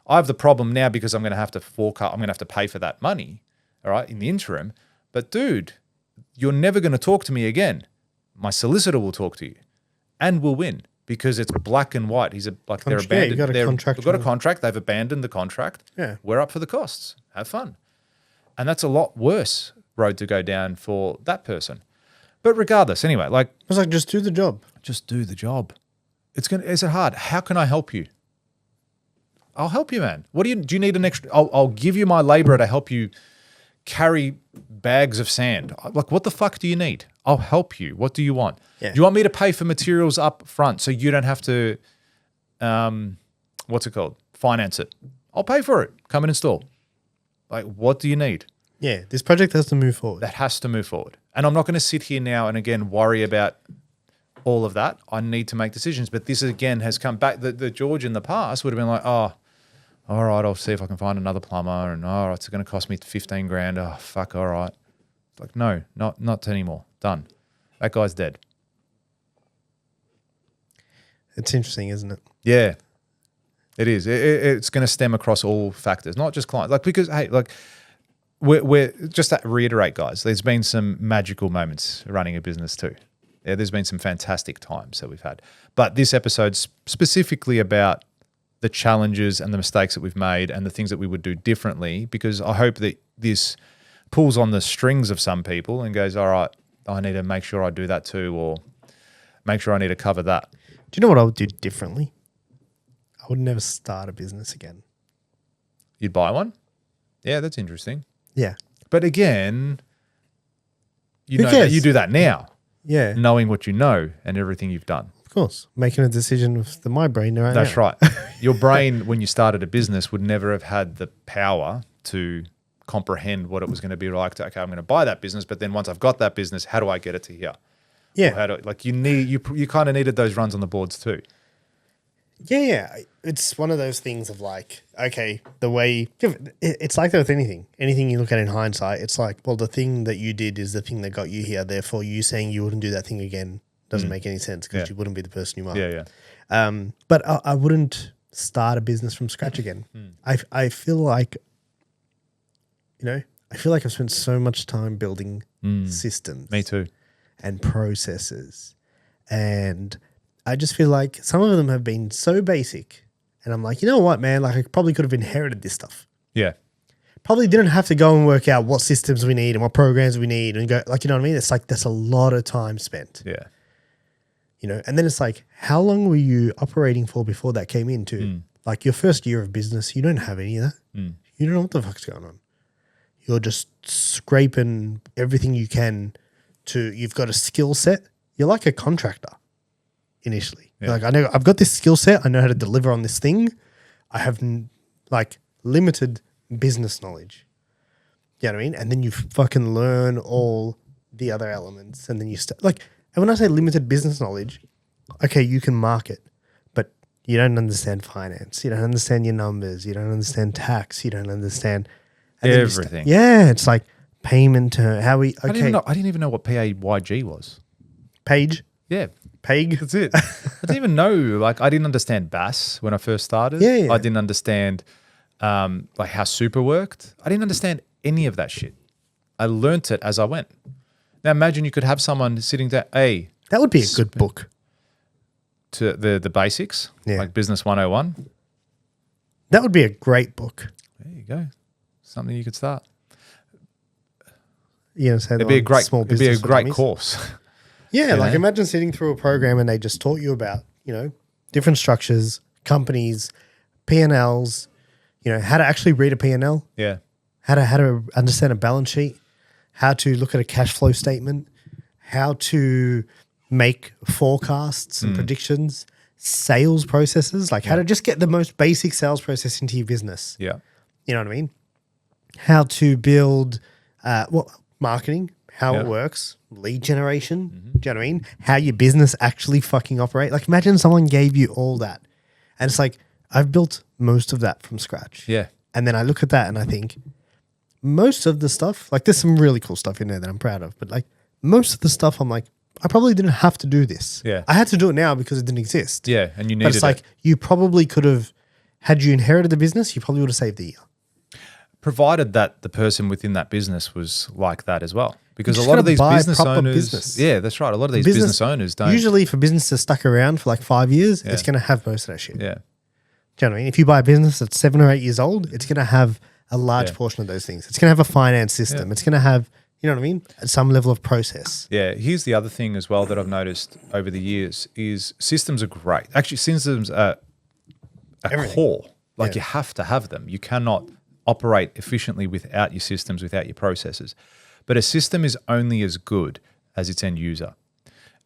I have the problem now because I'm going to have to pay for that money. All right. In the interim. But dude, you're never going to talk to me again. My solicitor will talk to you and we'll win. because it's black and white. He's they're you abandoned. got a contract. They've got a contract. They've abandoned the contract. Yeah. We're up for the costs. Have fun. And that's a lot worse road to go down for that person. But regardless, anyway, like It's like, just do the job. just do the job. Is it hard? How can I help you? I'll help you, man. Do you need an extra? I'll give you my labor to help you carry bags of sand. Like, what the fuck do you need? I'll help you. What do you want? Yeah. Do you want me to pay for materials up front so you don't have to, finance it? I'll pay for it. Come and install. Like, what do you need? Yeah, this project has to move forward. That has to move forward. And I'm not going to sit here now and again worry about all of that. I need to make decisions. But this again has come back. The George in the past would have been like, oh, all right, I'll see if I can find another plumber. And all right, it's going to cost me 15 grand. Oh, fuck, all right. It's like, no, not anymore. Done. That guy's dead. It's interesting, isn't it? Yeah, it is. It's going to stem across all factors, not just clients. Like, because, hey, like, we're just to reiterate, guys, there's been some magical moments running a business too. Yeah, there's been some fantastic times that we've had. But this episode's specifically about the challenges and the mistakes that we've made and the things that we would do differently, because I hope that this pulls on the strings of some people and goes, all right, I need to make sure I do that too, or make sure I need to cover that. Do you know what I would do differently? I would never start a business again. You'd buy one? Yeah, that's interesting. Yeah. But again, you Who know cares? that you do that now, Yeah. knowing what you know and everything you've done. Of course. Making a decision with my brain right That's now. right. Your brain, when you started a business, would never have had the power to comprehend what it was going to be like. Okay, I'm going to buy that business, but then once I've got that business, how do I get it to here? Yeah. Or how do, like, you kind of needed those runs on the boards too. Yeah. It's one of those things of like, okay, the way it's like that with anything. Anything you look at in hindsight, it's like, well, the thing that you did is the thing that got you here. Therefore, you saying you wouldn't do that thing again doesn't make any sense because you wouldn't be the person you are. Yeah. But I wouldn't start a business from scratch again. I feel like, I feel like I've spent so much time building systems. Me too. And processes. And I just feel like some of them have been so basic. And I'm like, you know what, man? Like, I probably could have inherited this stuff. Yeah. Probably didn't have to go and work out what systems we need and what programs we need and go, like, you know what I mean? It's like, that's a lot of time spent. Yeah. And then it's like, how long were you operating for before that came into? Like, your first year of business, you don't have any of that. You don't know what the fuck's going on. You're just scraping everything you can you've got a skill set. You're like a contractor initially. Yeah. Like, I've got this skill set. I know how to deliver on this thing. I have like limited business knowledge. You know what I mean? And then you fucking learn all the other elements, and then you and when I say limited business knowledge, okay, you can market, but you don't understand finance. You don't understand your numbers. You don't understand tax. You don't understand Everything. Yeah, it's like payment term. I didn't even know what PAYG was. Page. Yeah. Peg. That's it. I didn't even know. Like, I didn't understand BAS when I first started. Yeah. I didn't understand like how super worked. I didn't understand any of that shit. I learnt it as I went. Now imagine you could have someone sitting there, that would be a good book. To the basics, like Business 101. That would be a great book. There you go. Something you could start. It'd be a great course. Yeah, like imagine sitting through a program and they just taught you about, different structures, companies, P&Ls, how to actually read a P&L. Yeah. How to understand a balance sheet, how to look at a cash flow statement, how to make forecasts and predictions, sales processes, like how to just get the most basic sales process into your business. Yeah. You know what I mean? How to build marketing, how it works, lead generation, do you know what I mean? How your business actually fucking operate. Like, imagine someone gave you all that. And it's like, I've built most of that from scratch. Yeah. And then I look at that and I think, most of the stuff, like, there's some really cool stuff in there that I'm proud of, but like most of the stuff I'm like, I probably didn't have to do this. Yeah. I had to do it now because it didn't exist. Yeah. And you needed But it's like, you probably could have, had you inherited the business, you probably would have saved the year. provided that the person within that business was like that as well. Because a just lot of gotta these buy business proper owners, business. yeah, that's right. A lot of these business owners don't. Usually, if a business is stuck around for like 5 years, it's going to have most of that shit. Yeah. Do you know what I mean? If you buy a business that's 7 or 8 years old, it's going to have a large portion of those things. It's going to have a finance system. It's going to have, you know what I mean, some level of process. Yeah. Here's the other thing as well that I've noticed over the years is systems are great. Actually, systems are a core. Like you have to have them. You cannot operate efficiently without your systems, without your processes. But a system is only as good as its end user.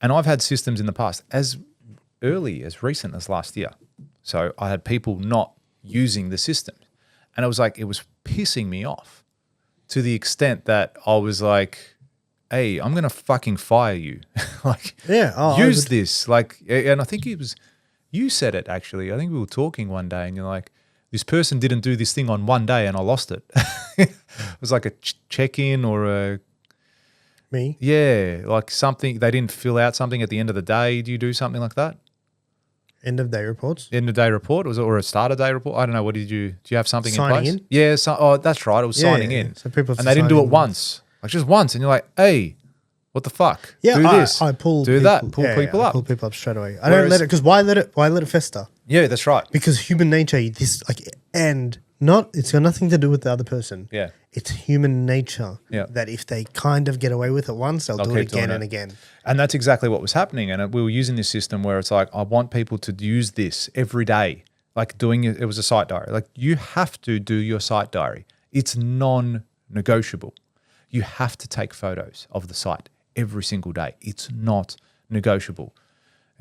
And I've had systems in the past as early as recent as last year. So I had people not using the system. And it was pissing me off to the extent that I was like, hey, I'm going to fucking fire you. Use this. And I think you said it actually. I think we were talking one day and you're like, this person didn't do this thing on one day and I lost it. It was like a check-in or a... Me? Yeah, like something, they didn't fill out something at the end of the day. Do you do something like that? End of day reports? End of day report? Or a start of day report? I don't know. What did you... Do you have something signing in place? In? Yeah, that's right. It was signing in. So people have and to they didn't do sign it in once. Like just once. And you're like, hey, what the fuck? Yeah, do this. I pull do people, that. Pull people up. Pull people up straight away. I don't let it, because why let it fester? Yeah, that's right. Because human nature, it's got nothing to do with the other person. Yeah. It's human nature that if they kind of get away with it once, they'll do it again and again. And that's exactly what was happening. And we were using this system where it's like, I want people to use this every day. Like it was a site diary. Like you have to do your site diary. It's non-negotiable. You have to take photos of the site every single day. It's not negotiable.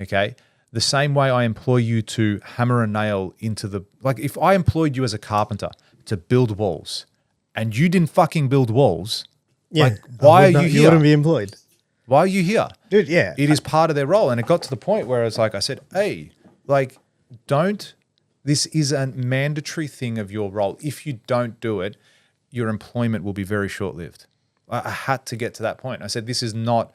Okay. The same way I employ you to hammer a nail into if I employed you as a carpenter to build walls and you didn't fucking build walls, why are you here? You wouldn't be employed. Why are you here? Dude, yeah. It is part of their role. And it got to the point where it's like, I said, hey, this is a mandatory thing of your role. If you don't do it, your employment will be very short-lived. I had to get to that point. I said, this is not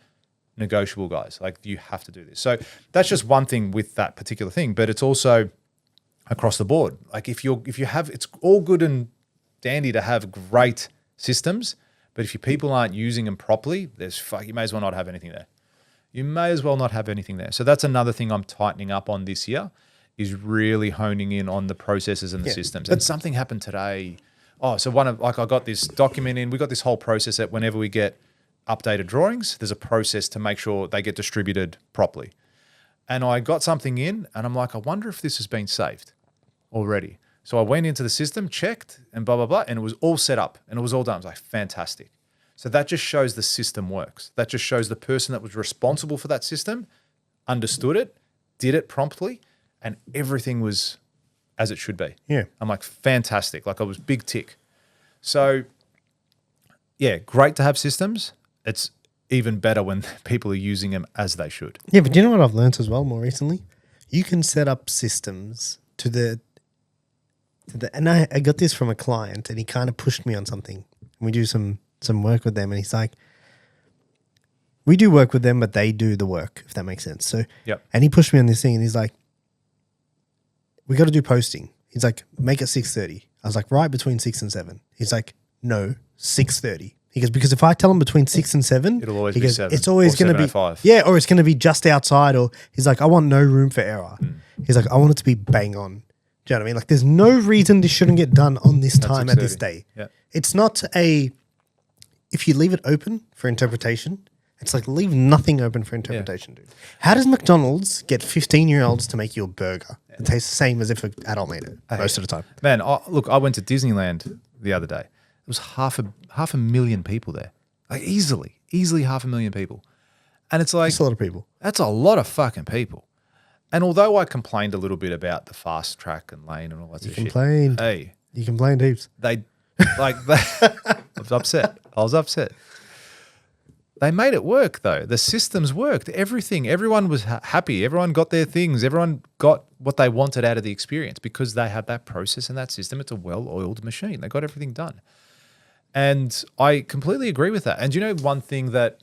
negotiable, guys. Like you have to do this. So that's just one thing with that particular thing, but it's also across the board. Like if you have, it's all good and dandy to have great systems, but if your people aren't using them properly, you may as well not have anything there. You may as well not have anything there. So that's another thing I'm tightening up on this year is really honing in on the processes and the systems. And something happened today. Oh, so I got this document in. We got this whole process that whenever we get updated drawings, there's a process to make sure they get distributed properly. And I got something in and I'm like, I wonder if this has been saved already. So I went into the system, checked and blah, blah, blah. And it was all set up and it was all done. I was like, fantastic. So that just shows the system works. That just shows the person that was responsible for that system understood it, did it promptly, and everything was as it should be. Yeah. I'm like, fantastic. Like I was big tick. So yeah, great to have systems. It's even better when people are using them as they should. Yeah, but you know what I've learned as well more recently? You can set up systems and I got this from a client and he kind of pushed me on something. We do some work with them and he's like, we do work with them, but they do the work, if that makes sense. So, and he pushed me on this thing and he's like, we got to do posting. He's like, make it 6:30. I was like, right between 6 and 7. He's like, no, 6:30. He goes, because if I tell him between 6 and 7, it'll always be 7. It's always going to be 5. Yeah, or it's going to be just outside. Or he's like, I want no room for error. He's like, I want it to be bang on. Do you know what I mean? Like, there's no reason this shouldn't get done on this time at this day. Yeah. It's not if you leave it open for interpretation, it's like leave nothing open for interpretation, dude. How does McDonald's get 15-year-olds to make you a burger? It tastes the same as if an adult made it most of the time. Man, look, I went to Disneyland the other day. There was half a million people there. Like easily 500,000 people. And it's like... That's a lot of people. That's a lot of fucking people. And although I complained a little bit about the fast track and lane and all that sort of shit. Hey. You complained heaps. I was upset. They made it work though. The systems worked. Everyone was happy. Everyone got their things. Everyone got what they wanted out of the experience because they had that process and that system. It's a well-oiled machine. They got everything done. And I completely agree with that. And you know one thing that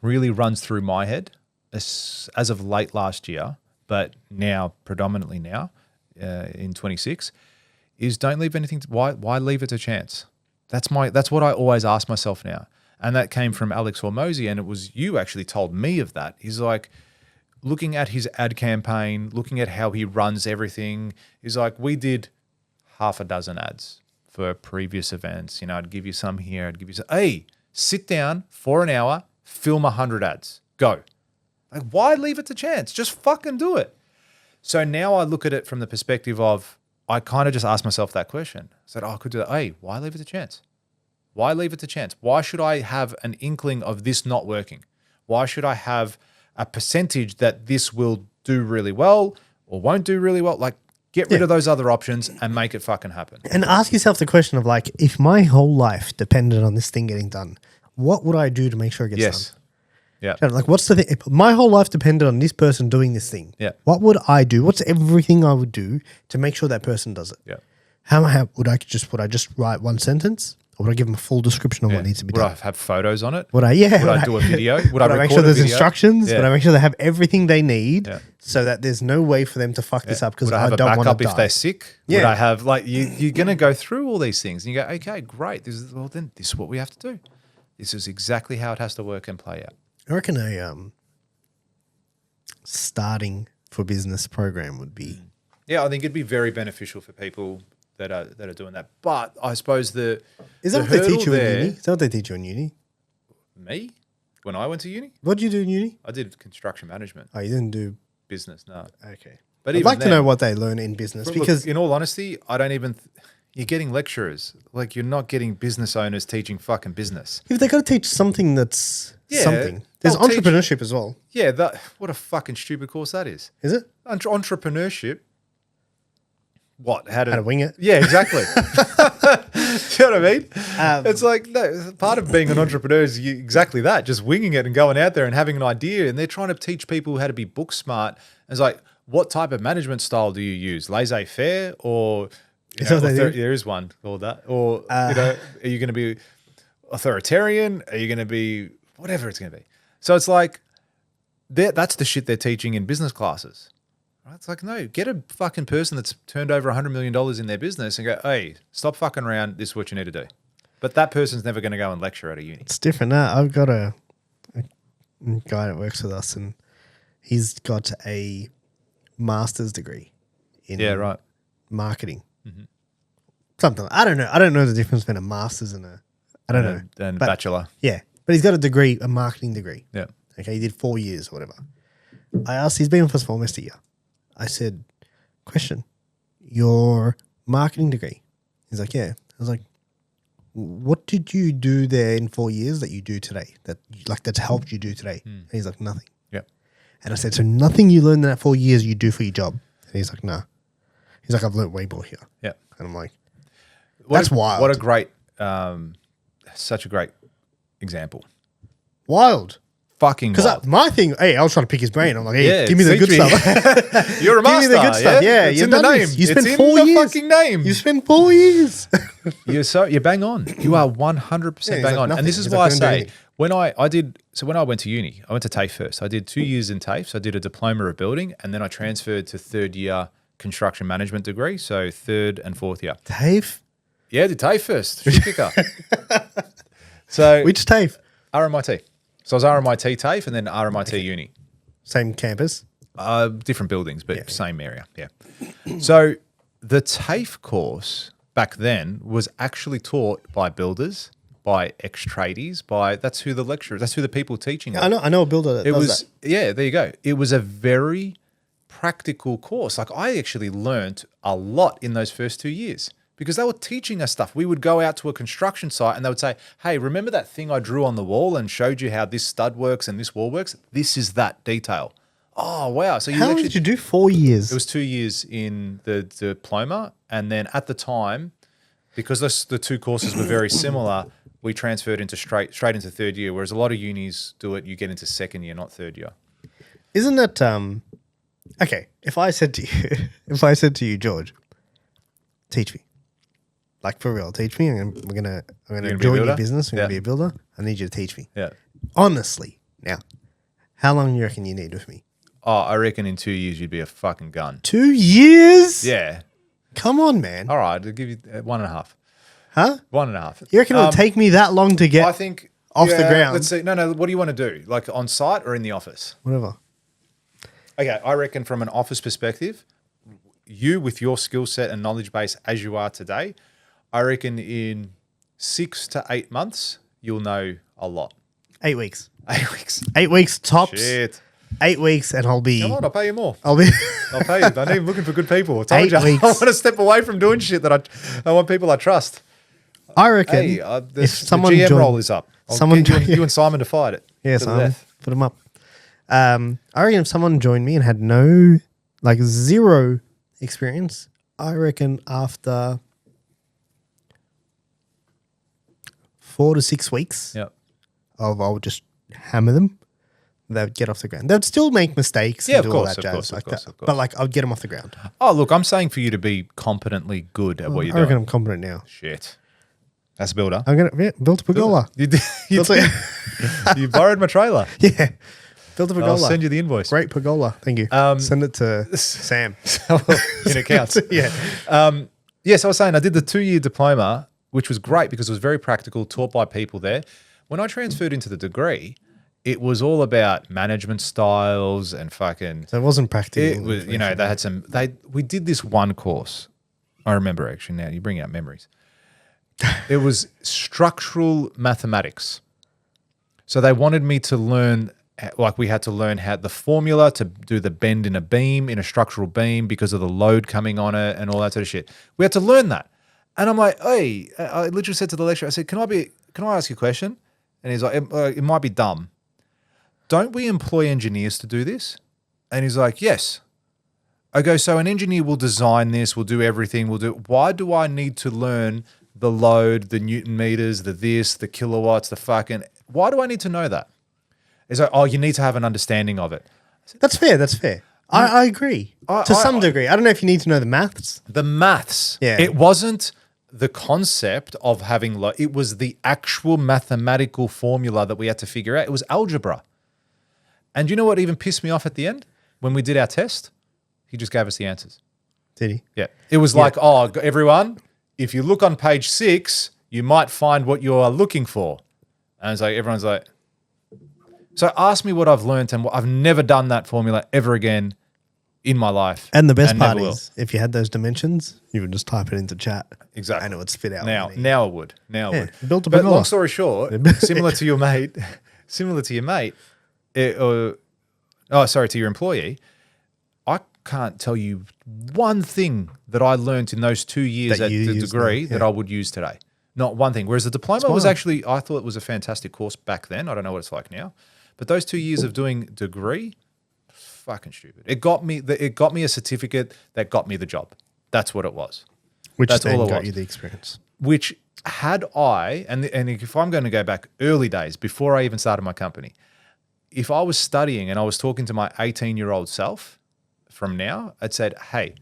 really runs through my head as of late last year, but now predominantly now in 26, is don't leave anything. Why leave it to chance? That's what I always ask myself now. And that came from Alex Hormozy, and it was you actually told me of that. He's like, looking at his ad campaign, looking at how he runs everything, he's like, we did half a dozen ads for previous events. You know, I'd give you some here, I'd give you some. Hey, sit down for an hour, film 100 ads, go. Like, why leave it to chance? Just fucking do it. So now I look at it from the perspective of, I kind of just asked myself that question. I said, oh, I could do that. Hey, why leave it to chance? Why leave it to chance? Why should I have an inkling of this not working? Why should I have a percentage that this will do really well or won't do really well? Like, get rid of those other options and make it fucking happen. And ask yourself the question of like, if my whole life depended on this thing getting done, what would I do to make sure it gets done? Yeah. Like, what's the thing? If my whole life depended on this person doing this thing. Yeah. What would I do? What's everything I would do to make sure that person does it? Yeah. How would I just write one sentence, or would I give them a full description of what needs to be done? Would I have photos on it? Would I do a video? Would I make sure there's instructions? Yeah. Would I make sure they have everything they need so that there's no way for them to fuck this up because I don't want to die? Would I have a backup if they're sick? Yeah. Would I have you're going to go through all these things and you go, okay, great. Then this is what we have to do. This is exactly how it has to work and play out. I reckon a starting for business program would be. Yeah, I think it'd be very beneficial for people that are doing that. But I suppose is that what they teach you in uni? Is that what they teach you in uni? Me? When I went to uni? What did you do in uni? I did construction management. Oh, you didn't do business, no. Okay. But I'd like to know what they learn in business because in all honesty, I don't even you're getting lecturers. Like, you're not getting business owners teaching fucking business. If they got to teach something that's something. There's entrepreneurship as well. Yeah, what a fucking stupid course that is. Is it? Entrepreneurship. What? How to wing it? Yeah, exactly. You know what I mean? It's like, no, part of being an entrepreneur is exactly that, just winging it and going out there and having an idea. And they're trying to teach people how to be book smart. And it's like, what type of management style do you use? Laissez-faire or... there is one called that. Or, are you going to be authoritarian? Are you going to be whatever it's going to be? So it's like, that's the shit they're teaching in business classes. Right? It's like, no, get a fucking person that's turned over $100 million in their business and go, hey, stop fucking around. This is what you need to do. But that person's never going to go and lecture at a uni. It's different. I've got a guy that works with us and he's got a master's degree in marketing. Mm-hmm. Something. I don't know. I don't know the difference between a master's and and bachelor. Yeah. But he's got a marketing degree. Yeah. Okay. He did 4 years or whatever. I asked, he's been with us for almost a year. I said, question, your marketing degree? He's like, yeah. I was like, what did you do there in 4 years that you do today? That's helped you do today? And he's like, nothing. Yeah. And I said, so nothing you learned in that 4 years you do for your job? And he's like, no. He's like, I've learned way more here. Yeah. And I'm like, that's wild. What a great, such a great example. Wild. Fucking wild. Because my thing, hey, I was trying to pick his brain. I'm like, hey, give me the good stuff. You're a master. Give me the good stuff. Yeah, it's in the name. You spent it's 4 in years. The fucking name. You spent 4 years. You're bang on. You are 100% bang on. Nothing. And this is why I say, when I went to uni, I went to TAFE first. I did 2 years in TAFE. So I did a diploma of building, and then I transferred to third year construction management degree. So third and fourth year. TAFE? Yeah, I did TAFE first. Shit kicker. So which TAFE? RMIT. So I was RMIT TAFE and then RMIT uni. Same campus? Different buildings, but same area. Yeah. So the TAFE course back then was actually taught by builders, by ex-tradies, that's who the lecturers, that's who the people teaching. Yeah, I know a builder that does that. Yeah, there you go. It was a very practical course. Like, I actually learnt a lot in those first 2 years. Because they were teaching us stuff. We would go out to a construction site and they would say, hey, remember that thing I drew on the wall and showed you how this stud works and this wall works? This is that detail. Oh, wow. So how long did you do? 4 years? It was 2 years in the diploma. And then at the time, because the two courses were very similar, we transferred into straight into third year, whereas a lot of unis do it, you get into second year, not third year. Isn't that okay, if I said to you, George, teach me. Like, for real, teach me. I'm gonna join your business. I'm gonna be a builder. I need you to teach me. Yeah. Honestly, now, how long do you reckon you need with me? Oh, I reckon in 2 years you'd be a fucking gun. 2 years? Yeah. Come on, man. All right, I'll give you 1.5. Huh? 1.5. You reckon it would take me that long to get I think off the ground? Let's see. No. What do you want to do? Like on site or in the office? Whatever. Okay, I reckon from an office perspective, you with your skill set and knowledge base as you are today, I reckon in 6 to 8 months you'll know a lot. 8 weeks. 8 weeks. 8 weeks tops. Shit. 8 weeks, and I'll be. Come on, I'll pay you more. I'll be. I'll pay you. I need looking for good people. I told 8 you, weeks. I want to step away from doing shit that I want people I trust. I reckon Hey, if someone the GM joined, role is up. someone you and Simon to fight it. yeah, to the Simon, death. put him up. I reckon if someone joined me and had no, like, zero experience, I reckon after 4 to 6 weeks, Yeah. I would just hammer them. They would get off the ground. They'd still make mistakes Yeah, and of do all course, that of jazz course, like of course, that. of course. But like, I'd get them off the ground. Oh, look, I'm saying for you to be competently good at what you're I reckon doing. I'm competent now. Shit. That's a builder. I'm gonna built a pergola. You did. You, Built a- you borrowed my trailer. yeah, built a pergola. I'll send you the invoice. Great pergola. Thank you. Send it to Sam. In accounts. yeah. Yes, I was saying I did the 2-year diploma, which was great because it was very practical, taught by people there. When I transferred into the degree, it was all about management styles and fucking. So it wasn't practical. It was, you know, they had some. We did this one course. I remember actually now. You bring out memories. It was structural mathematics. So they wanted me to learn, like we had to learn how the formula to do the bend in a beam, in a structural beam because of the load coming on it and all that sort of shit. We had to learn that. And I'm like, hey, I literally said to the lecturer, I said, can I ask you a question? And he's like, it might be dumb. Don't we employ engineers to do this? And he's like, yes. I go, so an engineer will design this, will do everything, why do I need to learn the load, the Newton meters, the this, the kilowatts, the fucking, why do I need to know that? He's like, oh, you need to have an understanding of it. That's fair. That's fair. I agree to some degree. I don't know if you need to know the maths. The maths. Yeah. It wasn't the concept of having, it was the actual mathematical formula that we had to figure out. It was algebra. And you know what even pissed me off at the end? When we did our test, he just gave us the answers. Did he? Yeah. It was like, oh, everyone, if you look on page 6, you might find what you're looking for. And it's like, everyone's like, so ask me what I've learned, and I've never done that formula ever again in my life. And the best part never will. is, if you had those dimensions, you would just type it into chat. Exactly. And it would spit out. Now it would. Now it would. Built a But pergola. long story short, similar to your mate, to your employee, I can't tell you one thing that I learned in those 2 years That at you the use degree now, that I would use today. Not one thing. Whereas the diploma was actually, I thought it was a fantastic course back then. I don't know what it's like now. But those 2 years of doing degree, fucking stupid. It got me a certificate that got me the job. That's what it was. Which That's then all it got was. you the experience. Which had I, and if I'm going to go back early days, before I even started my company, if I was studying and I was talking to my 18-year-old self from now, I'd said, hey,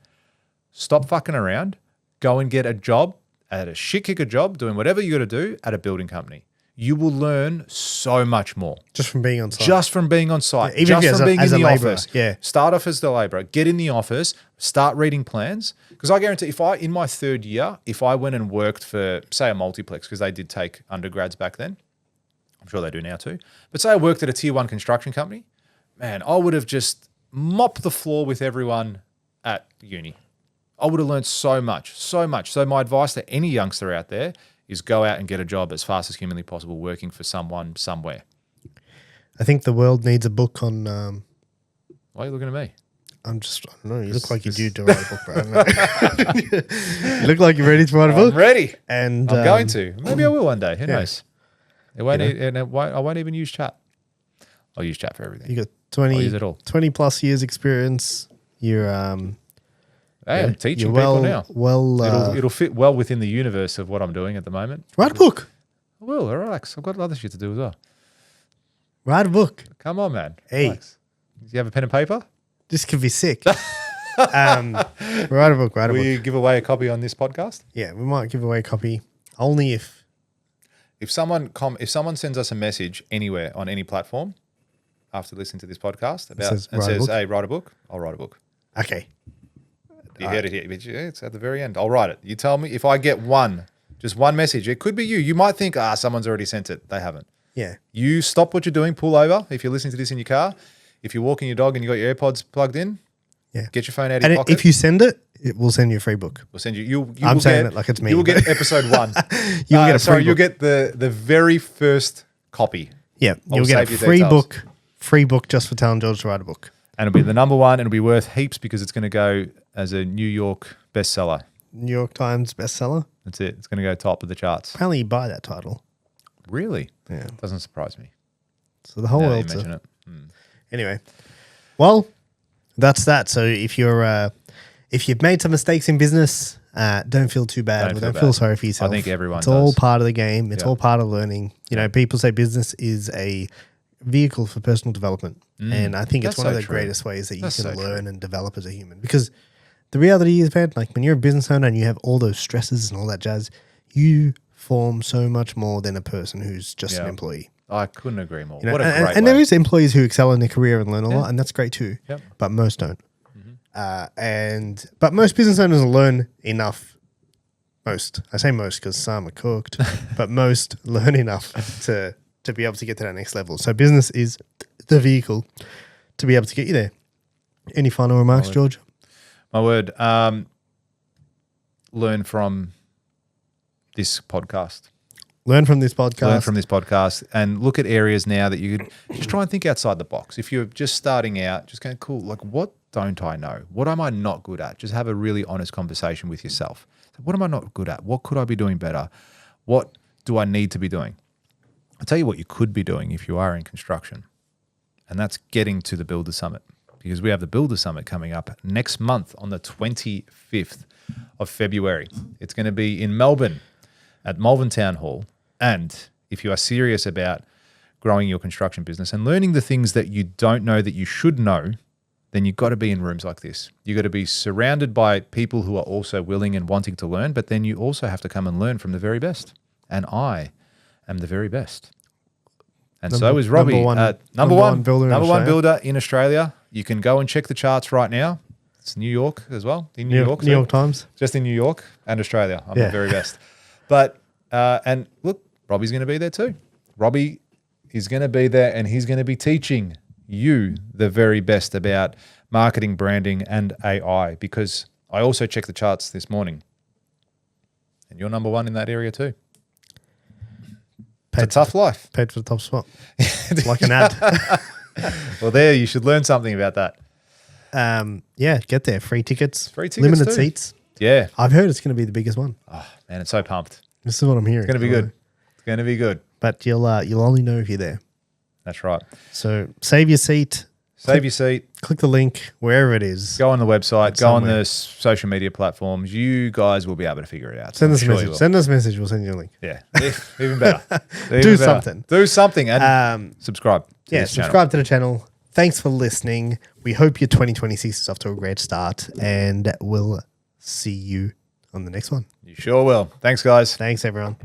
stop fucking around, go and get a job at a shit-kicker job, doing whatever you got to do at a building company. You will learn so much more. Just from being on site. Just from being on site. Yeah, even just from being in the labourer, office. yeah. Start off as the labourer. Get in the office. Start reading plans. Because I guarantee in my 3rd year, if I went and worked for, say, a multiplex, because they did take undergrads back then. I'm sure they do now too. But say I worked at a tier 1 construction company, man, I would have just mopped the floor with everyone at uni. I would have learned so much, so much. So my advice to any youngster out there is go out and get a job as fast as humanly possible working for someone somewhere. I think the world needs a book on. Why are you looking at me? I don't know. You look like you do to write a book, bro. I don't know. You look like you're ready to write a book. I'm ready. And I'm going to. Maybe I will one day. Who yeah. knows? I won't even use chat. I'll use chat for everything. You got I'll use it all. 20 plus years experience. You're Hey, I'm teaching you're people now. Well, It'll fit well within the universe of what I'm doing at the moment. write a book. I will. Relax. I've got other shit to do as well. Write a book. Come on, man. Hey. Relax. Do you have a pen and paper? This could be sick. Write a book. Write a Will book. you give away a copy on this podcast? Yeah, we might give away a copy only If someone sends us a message anywhere on any platform after listening to this podcast says, "Hey, write a book," I'll write a book. Okay. You heard it here. It's at the very end. I'll write it. You tell me if I get one Just one message. It could be you. You might think, someone's already sent it. They haven't. Yeah. You stop what you're doing, pull over. If you're listening to this in your car, if you're walking your dog and you got your AirPods plugged in, get your phone out of your pocket. If you send it, it will send you a free book. We'll send you. I'm saying it like it's me. You will get episode 1. You'll get a free book. You'll get the very first copy. Yeah, you'll get a free book just for telling George to write a book. And it'll be the number 1, and it'll be worth heaps because it's going to go as a New York bestseller. New York Times bestseller. That's it. It's going to go top of the charts. Apparently, you buy that title. Really? Yeah. Doesn't surprise me. So the whole Now world. that you mention it. Anyway, well, that's that. So if you've made some mistakes in business, don't feel too bad. Don't feel sorry for yourself. I think everyone It's does. all part of the game. It's all part of learning. You know, people say business is a vehicle for personal development. And I think it's one of the greatest ways that you can learn and develop as a human. Because the reality is, man, like when you're a business owner and you have all those stresses and all that jazz, you form so much more than a person who's just an employee. I couldn't agree more. You know, what a great way. And there is employees who excel in their career and learn a lot, and that's great too. Yep. But most don't. But most business owners learn enough. Most, I say most because some are cooked, but most learn enough to be able to get to that next level. So business is the vehicle to be able to get you there. Any final remarks, George? My word. Learn from this podcast. Learn from this podcast. And look at areas now that you could just try and think outside the box. If you're just starting out, just going, cool, like what don't I know? What am I not good at? Just have a really honest conversation with yourself. What am I not good at? What could I be doing better? What do I need to be doing? I'll tell you what you could be doing if you are in construction, and that's getting to the Builder Summit, because we have the Builder Summit coming up next month on the 25th of February. It's going to be in Melbourne at Malvern Town Hall. And if you are serious about growing your construction business and learning the things that you don't know that you should know, then you've got to be in rooms like this. You've got to be surrounded by people who are also willing and wanting to learn, but then you also have to come and learn from the very best. And I am the very best. And so is Robbie. Number one builder in Australia. You can go and check the charts right now. It's New York as well. In New York. New York Times. Just in New York and Australia. I'm the very best. But, and look, Robbie's going to be there too. Robbie is going to be there and he's going to be teaching you the very best about marketing, branding, and AI, because I also checked the charts this morning and you're number 1 in that area too. It's a tough life. Paid for the top spot. It's like an ad. Well, there, you should learn something about that. Get there. Free tickets. too. Limited seats. Yeah. I've heard it's going to be the biggest one. Oh, man, it's so pumped. This is what I'm hearing. It's going to be good. It's going to be good. But you'll only know if you're there. That's right. So save your seat. Save your seat. Click the link wherever it is. Go on the website. Go on the social media platforms. You guys will be able to figure it out. Send us a message. Send us a message. We'll send you a link. Yeah. Even better. Do something. Do something and subscribe. Subscribe to the channel. Thanks for listening. We hope your 2026 is off to a great start, and we'll see you on the next one. You sure will. Thanks, guys. Thanks, everyone.